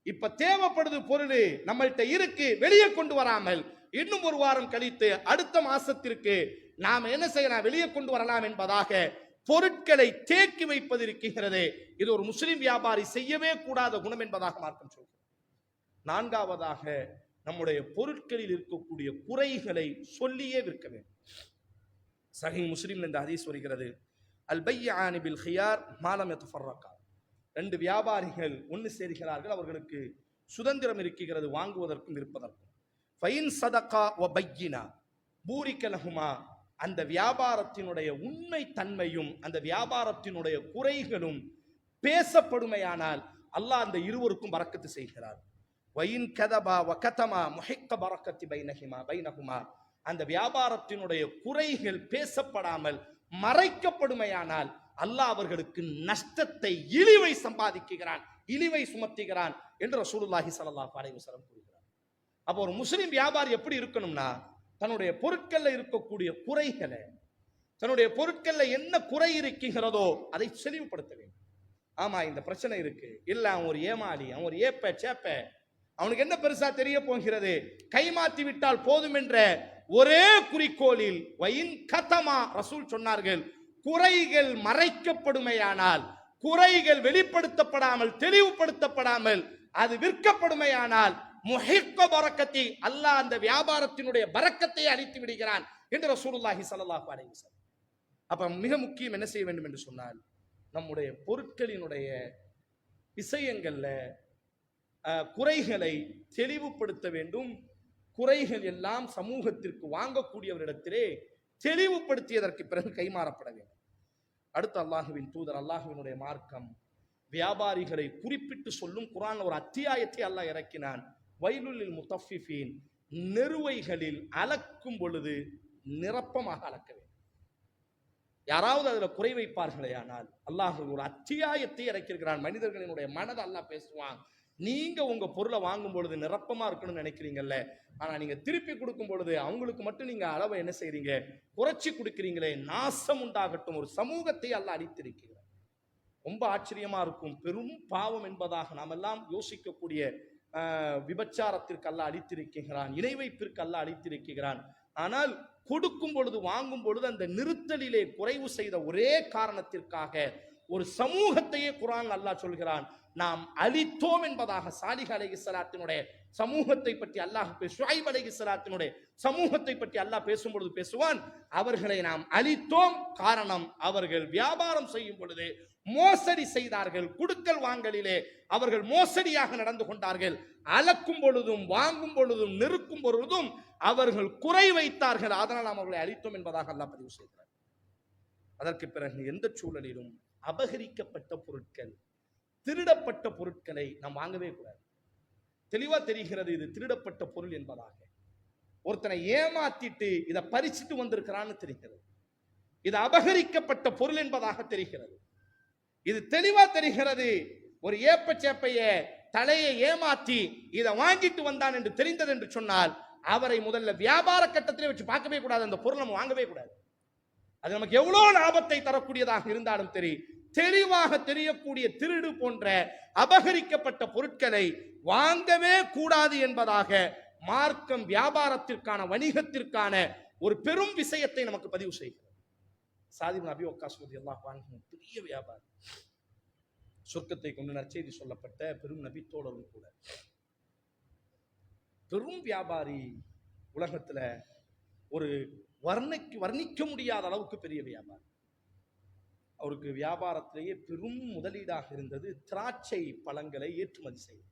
இப்ப தேவைப்படுது, பொருள் நம்மள்கிட்ட இருக்கு, வெளியே கொண்டு வராமல் இன்னும் ஒரு வாரம் கழித்து அடுத்த மாசத்திற்கு நாம் என்ன செய்யலாம், வெளியே கொண்டு வரலாம் என்பதாக பொருட்களை தேக்கி வைப்பது இருக்கிறது. இது ஒரு முஸ்லிம் வியாபாரி செய்யவே கூடாத குணம் என்பதாக மார்க்கம் சொல்கிறது. நான்காவதாக, நம்முடைய பொருட்களில் இருக்கக்கூடிய குறைகளை சொல்லியே விற்க வேண்டும். சஹீஹ் முஸ்லிம் இந்த ஹதீஸ் வருகிறது, அல் பையானி பில் கியார் மா லம் யதஃபர்ரகா. ரெண்டு வியாபாரிகள் ஒன்று சேர்கிறார்கள், அவர்களுக்கு சுதந்திரம் இருக்கிறது வாங்குவதற்கும் விற்பதற்கும். ஃபைன் சதகா வ பையினா பூரிக லஹுமா. அந்த வியாபாரத்தினுடைய உண்மை தன்மையும் அந்த வியாபாரத்தினுடைய குறைகளும் பேசப்படுமையானால் அல்லாஹ் அந்த இருவருக்கும் பரக்கத்து செய்கிறார். வயின் கதபா வ கதமா முஹிக்க பரக்கத்தி பைனஹுமா. அந்த வியாபாரத்தினுடைய குறைகள் பேசப்படாமல் மறைக்கப்படுமையானால் அல்லாஹ் அவர்களுக்கு நஷ்டத்தை, இழிவை சம்பாதிக்கிறான், இழிவை சுமத்துகிறான் என்று ரசூலுல்லாஹி ஸல்லல்லாஹு அலைஹி வஸல்லம் கூறுகிறார். அப்போ ஒரு முஸ்லிம் வியாபாரி எப்படி இருக்கணும்னா, தன்னுடைய பொருட்கள்ல இருக்கக்கூடிய குறைகளை, தன்னுடைய பொருட்கள்ல என்ன குறை இருக்கிறதோ அதை தெளிவுபடுத்த வேண்டும். ஆமா, இந்த பிரச்சனை இருக்கு, இல்ல அவன் ஒரு ஏமாளி, அவன் ஒரு ஏப்ப சேப்ப, அவனுக்கு என்ன பெருசா தெரிய போகிறது, கைமாத்தி விட்டால் போதும் என்ற ஒரே குறிக்கோளில் வயின் கதமா ரசூல் சொன்னார்கள், குறைகள் மறைக்கப்படுமையானால், குறைகள் வெளிப்படுத்தப்படாமல் தெளிவுபடுத்தப்படாமல் அது விற்கப்படுமையானால் முஹிக்க பரக்கத்தி, அல்லாஹ் அந்த வியாபாரத்தினுடைய பரக்கத்தை அழித்து விடுகிறான் என்று ரசூலுல்லாஹி ஸல்லல்லாஹு அலைஹி வஸல்லம். அப்ப மிக முக்கியம் என்ன செய்ய வேண்டும் என்று சொன்னால், நம்முடைய பொருட்களினுடைய விஷயங்கள்ல குறைகளை தெளிவுபடுத்த வேண்டும். குறைகள் எல்லாம் சமூகத்திற்கு வாங்கக்கூடியவரிடத்திலே தெளிவுபடுத்தியதற்கு பிறகு கைமாறப்பட வேண்டும். அடுத்து அல்லாஹுவின் தூதர், அல்லாஹுவினுடைய மார்க்கம் வியாபாரிகளை குறிப்பிட்டு சொல்லும் குர்ஆன்ல ஒரு அத்தியாயத்தை அல்லாஹ் இறக்கினான். வைலுலில் முத்தஃபிஃபீன், நெருவைகளில் அளக்கும் பொழுது நிரப்பமாக அளக்க வேண்டும். யாராவது அதுல குறை வைப்பார்களே ஆனால் அல்லாஹ் ஒரு அத்தியாயத்தை இறக்கியிருக்கிறான். மனிதர்களினுடைய மனதை அல்லாஹ் பேசுவான். நீங்க உங்க பொருளை வாங்கும் பொழுது நிரப்பமா இருக்கணும்னு நினைக்கிறீங்கல்ல, ஆனா நீங்க திருப்பி கொடுக்கும் பொழுது அவங்களுக்கு மட்டும் நீங்க அளவை என்ன செய்றீங்க, குறைச்சி கொடுக்கிறீங்களே, நாசம் உண்டாகட்டும். ஒரு சமூகத்தை அல்லாஹ் அழித்திருக்கிறார். ரொம்ப ஆச்சரியமா இருக்கும். பெரும் பாவம் என்பதாக நாம் எல்லாம் யோசிக்கக்கூடிய விபச்சாரத்திற்கு அல்லாஹ் அழித்திருக்கிறான், இணை வைப்பிற்கு அல்லாஹ் அழித்திருக்கிறான். ஆனால் கொடுக்கும் பொழுது, வாங்கும் பொழுது அந்த நிறுத்தலிலே குறைவு செய்த ஒரே காரணத்திற்காக ஒரு சமூகத்தையே குர்ஆன் அல்லாஹ் சொல்கிறான், நாம் அழித்தோம் என்பதாக. சாலிஹ் அலைஹிஸ்ஸலாத்தினுடைய சமூகத்தை பற்றி அல்லாஹ், ஷுஐப் அலைஹிஸ்ஸலாத்தினுடைய சமூகத்தை பற்றி அல்லாஹ் பேசும்பொழுது பேசுவான், அவர்களை நாம் அழித்தோம். காரணம், அவர்கள் வியாபாரம் செய்யும் பொழுது மோசடி செய்தார்கள், குடுக்கல் வாங்கலிலே அவர்கள் மோசடியாக நடந்து கொண்டார்கள். அளக்கும் பொழுதும் வாங்கும் பொழுதும் நெருக்கும் பொழுதும் அவர்கள் குறை வைத்தார்கள். அதனால் நாம் அவர்களை அழித்தோம் என்பதாக அல்லாஹ் பதிவு செய்கிறார். அதற்கு பிறகு எந்த சூழலிலும் அபகரிக்கப்பட்ட பொருட்கள், திருடப்பட்ட பொருட்களை நாம் வாங்கவே கூடாது. தெளிவா தெரிகிறது இது திருடப்பட்ட பொருள் என்பதாக. ஒருத்தனை ஏமாத்திட்டு இதை பறிச்சுட்டு வந்திருக்கிறான்னு தெரிகிறது. இது அபகரிக்கப்பட்ட பொருள் என்பதாக தெரிகிறது. இது தெளிவா தெரிகிறது. ஒரு ஏப்ப சேப்பைய தலையை ஏமாத்தி இதை வாங்கிட்டு வந்தான் என்று தெரிந்தது என்று சொன்னால் அவரை முதல்ல வியாபார கட்டத்திலே வச்சு பார்க்கவே கூடாது. அந்த பொருள் நம்ம வாங்கவே கூடாது. அது நமக்கு எவ்வளவு லாபத்தை தரக்கூடியதாக இருந்தாலும் தெளிவாக தெரியக்கூடிய திருடு போன்ற அபகரிக்கப்பட்ட பொருட்களை வாங்கவே கூடாது என்பதாக மார்க்கம் வியாபாரத்திற்கான, வணிகத்திற்கான ஒரு பெரும் விஷயத்தை நமக்கு பதிவு செய்கிறது. சாதி இப்னு அபீ வக்காஸ் ரலியல்லாஹு அன்ஹு பெரிய வியாபாரி, சொர்க்கத்தை கொண்டு நற்செய்தி சொல்லப்பட்ட பெரும் நபி தோழரும் கூட, பெரும் வியாபாரி, உலகத்துல ஒரு வர்ணிக்க முடியாத அளவுக்கு பெரிய வியாபாரி. அவருக்கு வியாபாரத்திலேயே பெரும் முதலீடாக இருந்தது திராட்சை பழங்களை ஏற்றுமதி செய்து.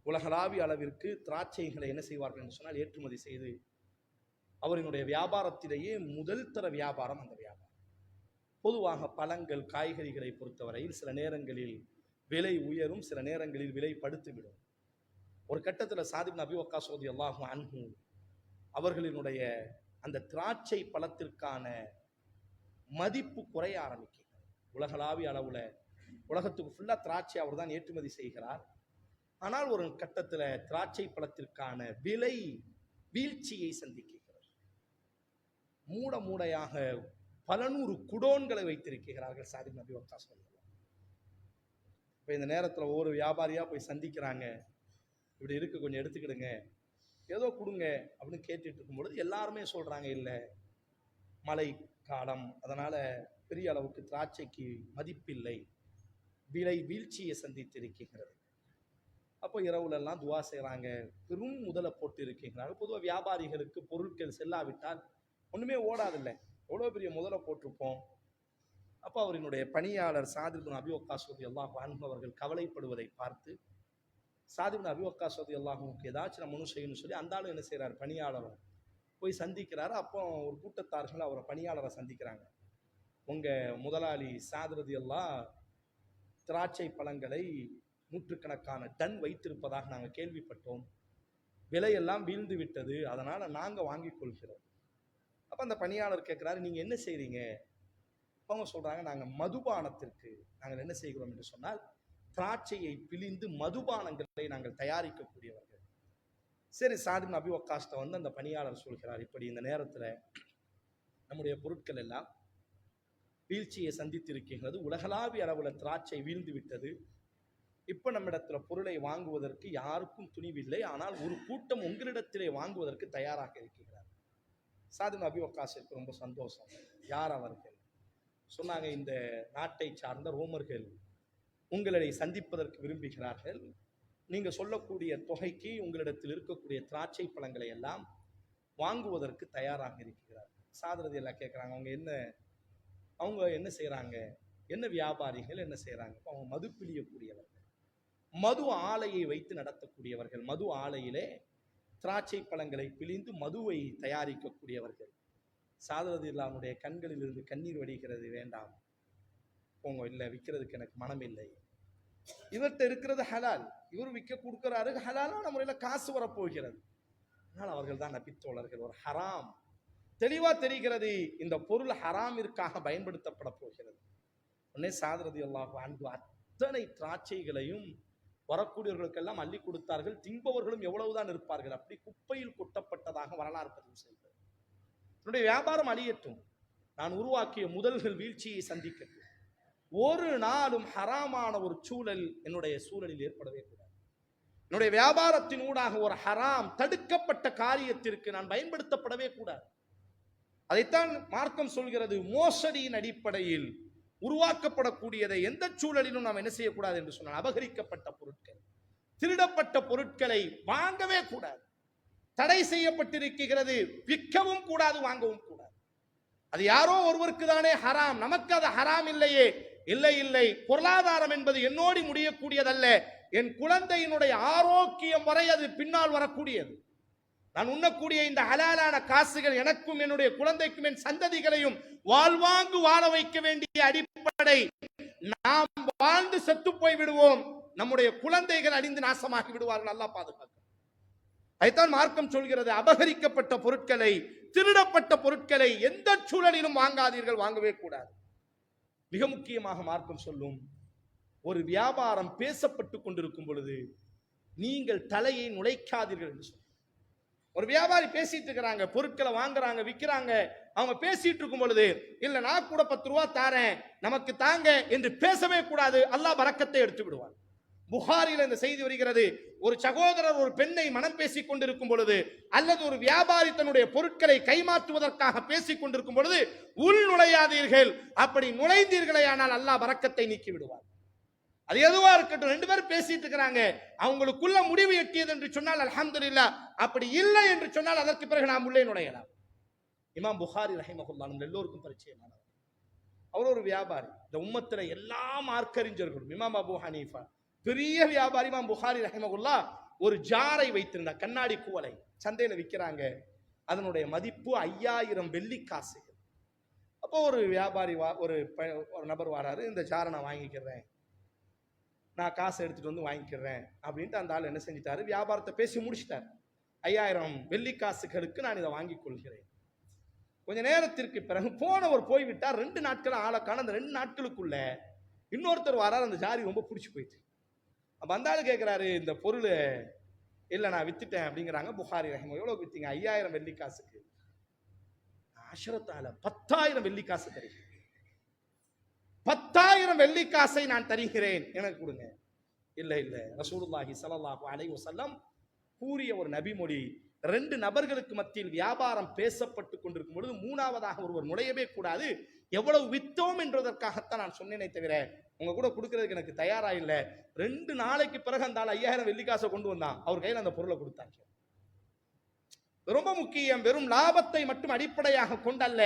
உலகளாவிய அளவிற்கு திராட்சைகளை என்ன செய்வார்கள் என்று சொன்னால் ஏற்றுமதி செய்து அவரினுடைய வியாபாரத்திலேயே முதல் தர வியாபாரம் அந்த வியாபாரம். பொதுவாக பழங்கள், காய்கறிகளை பொறுத்தவரையில் சில நேரங்களில் விலை உயரும், சில நேரங்களில் விலை படுத்துவிடும். ஒரு கட்டத்தில் சாதி இப்னு அபீ வக்காஸ் ரலியல்லாஹு அன்ஹு அவர்களினுடைய அந்த திராட்சை பழத்திற்கான மதிப்பு குறைய ஆரம்பிக்கிறது. உலகளாவிய அளவில் உலகத்துக்கு ஃபுல்லாக திராட்சை அவர் தான் ஏற்றுமதி செய்கிறார். ஆனால் ஒரு கட்டத்தில் திராட்சை பழத்திற்கான விலை வீழ்ச்சியை சந்திக்கிறது. மூட மூடையாக பல நூறு குடோன்களை வைத்திருக்கிறார்கள் சாதி நபி வக்காஸ். இப்போ இந்த நேரத்தில் ஒவ்வொரு வியாபாரியாக போய் சந்திக்கிறாங்க. இப்படி இருக்கு, கொஞ்சம் எடுத்துக்கிடுங்க, ஏதோ கொடுங்க அப்படின்னு கேட்டுட்டு இருக்கும்பொழுது எல்லாருமே சொல்கிறாங்க, இல்லை மழை காலம், அதனால் பெரிய அளவுக்கு திராட்சைக்கு மதிப்பில்லை, விலை வீழ்ச்சியை சந்தித்திருக்கிறது. அப்போ இரவுலெல்லாம் துவா செய்கிறாங்க, பெரும் முதலை போட்டு இருக்கிறார்கள். பொதுவாக வியாபாரிகளுக்கு பொருட்கள் செல்லாவிட்டால் ஒன்றுமே ஓடாதில்லை, எவ்வளோ பெரிய முதலை போட்டிருப்போம். அப்போ அவரினுடைய பணியாளர் சாத் இப்னு அபி வக்காஸ் ரலியல்லாஹு அன்ஹு அவர்கள் கவலைப்படுவதை பார்த்து சாத் இப்னு அபி வக்காஸ் ரலியல்லாஹு அன்ஹுக்கு ஏதாச்சும் நம்ம ஒன்று செய்யணும்னு சொல்லி அந்த ஆளும் என்ன செய்கிறார், பணியாளரை போய் சந்திக்கிறாரு. அப்போ ஒரு கூட்டத்தார்கள் அவரை பணியாளரை சந்திக்கிறாங்க. உங்கள் முதலாளி சாத் ரலியல்லாஹு திராட்சை பழங்களை நூற்றுக்கணக்கான டன் வைத்திருப்பதாக நாங்கள் கேள்விப்பட்டோம், விலையெல்லாம் வீழ்ந்து விட்டது, அதனால் நாங்கள் வாங்கி கொள்கிறோம். அப்போ அந்த பணியாளர் கேட்குறாரு, நீங்கள் என்ன செய்கிறீங்க? அவங்க சொல்கிறாங்க, நாங்கள் மதுபானத்திற்கு நாங்கள் என்ன செய்கிறோம் என்று சொன்னால் திராட்சையை பிழிந்து மதுபானங்களை நாங்கள் தயாரிக்கக்கூடியவர்கள். சரி, சாத் இப்னு அபி வக்காஸ்ட்ட வந்து அந்த பணியாளர் சொல்கிறார், இப்படி இந்த நேரத்தில் நம்முடைய பொருட்கள் எல்லாம் வீழ்ச்சியை சந்தித்திருக்கிறது, உலகளாவிய அளவில் திராட்சை வீழ்ந்து விட்டது, இப்போ நம்மிடத்தில் பொருளை வாங்குவதற்கு யாருக்கும் துணிவில்லை, ஆனால் ஒரு கூட்டம் உங்களிடத்திலே வாங்குவதற்கு தயாராக இருக்கிறார். சாத் இப்னு அபி வக்காஸிற்கு ரொம்ப சந்தோஷம். யார் அவர்கள்? சொன்னாங்க, இந்த நாட்டை சார்ந்த ரோமர்கள் உங்களை சந்திப்பதற்கு விரும்புகிறார்கள், நீங்கள் சொல்லக்கூடிய தொகைக்கு உங்களிடத்தில் இருக்கக்கூடிய திராட்சை பழங்களை எல்லாம் வாங்குவதற்கு தயாராக இருக்கிறார். சாத் ரலியல்லாஹு கேட்குறாங்க, அவங்க என்ன செய்கிறாங்க, என்ன வியாபாரிகள் என்ன செய்கிறாங்க? அவங்க மது பிழியக்கூடியவர்கள், மது ஆலையை வைத்து நடத்தக்கூடியவர்கள், மது ஆலையிலே திராட்சை பழங்களை பிழிந்து மதுவை தயாரிக்கக்கூடியவர்கள். சாத் ரலியல்லாஹுடைய கண்களில் இருந்து கண்ணீர் வடிகிறது, வேண்டாம் போங்க, இல்லை விற்கிறதுக்கு எனக்கு மனம் இல்லை, இவர்கிட்ட இருக்கிறது ஹலால், இவர் விற்க கொடுக்குறாரு, ஹலாலான முறையில் காசு வரப்போகிறது. ஆனால் அவர்கள் தான் நபித்தோழர்கள், ஒரு ஹராம் தெளிவாக தெரிகிறது, இந்த பொருள் ஹராமிற்காக பயன்படுத்தப்பட போகிறது. உடனே சாத் ரலியல்லாஹு அன்ஹு அத்தனை திராட்சைகளையும் வரக்கூடியவர்களுக்கெல்லாம் அள்ளி கொடுத்தார்கள். தின்பவர்களும் எவ்வளவுதான் இருப்பார்கள், அப்படி குப்பையில் கொட்டப்பட்டதாக வரலாறு பதிவு செய்கிறது. என்னுடைய வியாபாரம் அழியட்டும், நான் உருவாக்கிய முதல்கள் வீழ்ச்சியை சந்திக்கட்டும், ஒரு நாளும் ஹராமான ஒரு சூழல் என்னுடைய சூழலில் ஏற்படவே கூடாது. என்னுடைய வியாபாரத்தின் ஊடாக ஒரு ஹராம் தடுக்கப்பட்ட காரியத்திற்கு நான் பயன்படுத்தப்படவே கூடாது. அதைத்தான் மார்க்கம் சொல்கிறது, மோசடியின் அடிப்படையில் உருவாக்கப்படக்கூடியதை எந்த சூழலிலும் நாம் என்ன செய்யக்கூடாது என்று சொன்னால், அபகரிக்கப்பட்ட பொருட்கள், திருடப்பட்ட பொருட்களை வாங்கவே கூடாது. தடை செய்யப்பட்டிருக்கிறது, விற்கவும் கூடாது, வாங்கவும் கூடாது. அது யாரோ ஒருவருக்கு தானே ஹராம், நமக்கு அது ஹராம் இல்லையே. இல்லை இல்லை, பொருளாதாரம் என்பது என்னோடு முடியக்கூடியதல்ல, என் குழந்தையினுடைய ஆரோக்கியம் வரை அது பின்னால் வரக்கூடியது. நான் உண்ணக்கூடிய இந்த ஹலாலான காசுகள் எனக்கும் என்னுடைய குழந்தைக்கும் என் சந்ததிகளையும் வாழ்வாங்கு வாழ வைக்க வேண்டிய அடிப்படை. நாம் வாழ்ந்து செத்து போய் விடுவோம், நம்முடைய குழந்தைகள் அழிந்து நாசமாகி விடுவார்கள், அல்லாஹ் பாதுகாக்க. அதைத்தான் மார்க்கம் சொல்கிறது, அபகரிக்கப்பட்ட பொருட்களை, திருடப்பட்ட பொருட்களை எந்த சூழலிலும் வாங்காதீர்கள், வாங்கவே கூடாது. மிக முக்கியமாக மார்க்கம் சொல்லும், ஒரு வியாபாரம் பேசப்பட்டு கொண்டிருக்கும் பொழுது நீங்கள் தலையை நுழைக்காதீர்கள் என்று சொல்லும். ஒரு வியாபாரி பேசிட்டு இருக்கிறாங்க, பொருட்களை வாங்குறாங்க, விற்கிறாங்க, அவங்க பேசிட்டு இருக்கும் பொழுது, இல்ல நான் கூட 10 ரூபா தாரேன் நமக்கு தாங்க என்று பேசவே கூடாது, அல்லாஹ் பரக்கத்தை எடுத்து விடுவார். புகாரில் இந்த செய்தி வருகிறது, ஒரு சகோதரர் ஒரு பெண்ணை மனம் பேசிக் கொண்டிருக்கும் பொழுது, அல்லது ஒரு வியாபாரி தன்னுடைய பொருட்களை கைமாற்றுவதற்காக பேசிக் கொண்டிருக்கும் பொழுது உள் நுழையாதீர்கள், அப்படி நுழைந்தீர்களே ஆனால் அல்லாஹ் பரக்கத்தை நீக்கி விடுவார். அது எதுவா இருக்கட்டும், 2 பேரும் பேசிட்டு இருக்கிறாங்க, அவங்களுக்குள்ள முடிவு எட்டியது என்று சொன்னால் அல்ஹம்துலில்லாஹ், அப்படி இல்லை என்று சொன்னால் அதற்கு பிறகு நாம் உள்ளே நுழையலாம். இமாம் புகாரி ரஹிமஹுல்லாஹ் நம்ம எல்லோருக்கும் பரிச்சயமானவர். அவர் ஒரு வியாபாரி. இந்த உம்மத்துல எல்லா மார்க்கறிஞர்களும், இமாம் அபூ ஹனீஃபா பெரிய வியாபாரி, இமாம் புகாரி ரஹிமஹுல்லாஹ் ஒரு ஜாரை வைத்திருந்தார், கண்ணாடி குவளை, சந்தையில விற்கிறாங்க. அதனுடைய மதிப்பு 5000 வெள்ளி காசுகள். அப்போ ஒரு வியாபாரி ஒரு நபர் வராரு, இந்த ஜாரை நான் வாங்கிக்கிறேன், நான் காசை எடுத்துட்டு வந்து வாங்கிக்கிறேன் அப்படின்ட்டு அந்த ஆள் என்ன செஞ்சிட்டாரு, வியாபாரத்தை பேசி முடிச்சிட்டார். 5000 வெள்ளி காசுகளுக்கு நான் இதை வாங்கி கொள்கிறேன். கொஞ்ச நேரத்திற்கு பிறகு போனவர் போய்விட்டார். 2 நாட்கள் ஆளை காண. அந்த 2 நாட்களுக்குள்ள இன்னொருத்தர் வராரு. அந்த ஜாரி ரொம்ப பிடிச்சி போயிடுச்சு. அப்ப அந்த ஆளு கேட்கிறாரு, இந்த பொருள் இல்ல நான் வித்துட்டேன் அப்படிங்கிறாங்க. புகாரி ரஹிமஹுல்லாஹ், எவ்வளவு வித்தீங்க? 5000 வெள்ளி காசுக்கு. அஷரத்தால 10,000 வெள்ளி காசு தருகிறேன். 10,000 வெள்ளி காசை நான் தருகிறேன், எனக்கு கொடுங்க. இல்ல இல்ல, ரசூலுல்லாஹி ஸல்லல்லாஹு அலைஹி வஸல்லம் கூறிய ஒரு நபிமொழி, 2 நபர்களுக்கு மத்தியில் வியாபாரம் பேசப்பட்டு கொண்டிருக்கும் பொழுது மூணாவதாக ஒருவர் நுழையவே கூடாது. எவ்வளவு வித்தோம் என்பதற்காகத்தான் நான் சொன்னேனே தவிர உங்க கூட கொடுக்கறதுக்கு எனக்கு தயாரா இல்ல. 2 நாளைக்கு பிறகு அந்த 5000 வெள்ளி காசை கொண்டு வந்தான். அவர் கையில் அந்த பொருளை கொடுத்தாங்க. ரொம்ப முக்கியம். வெறும் லாபத்தை மட்டும் அடிப்படையாக கொண்டல்ல,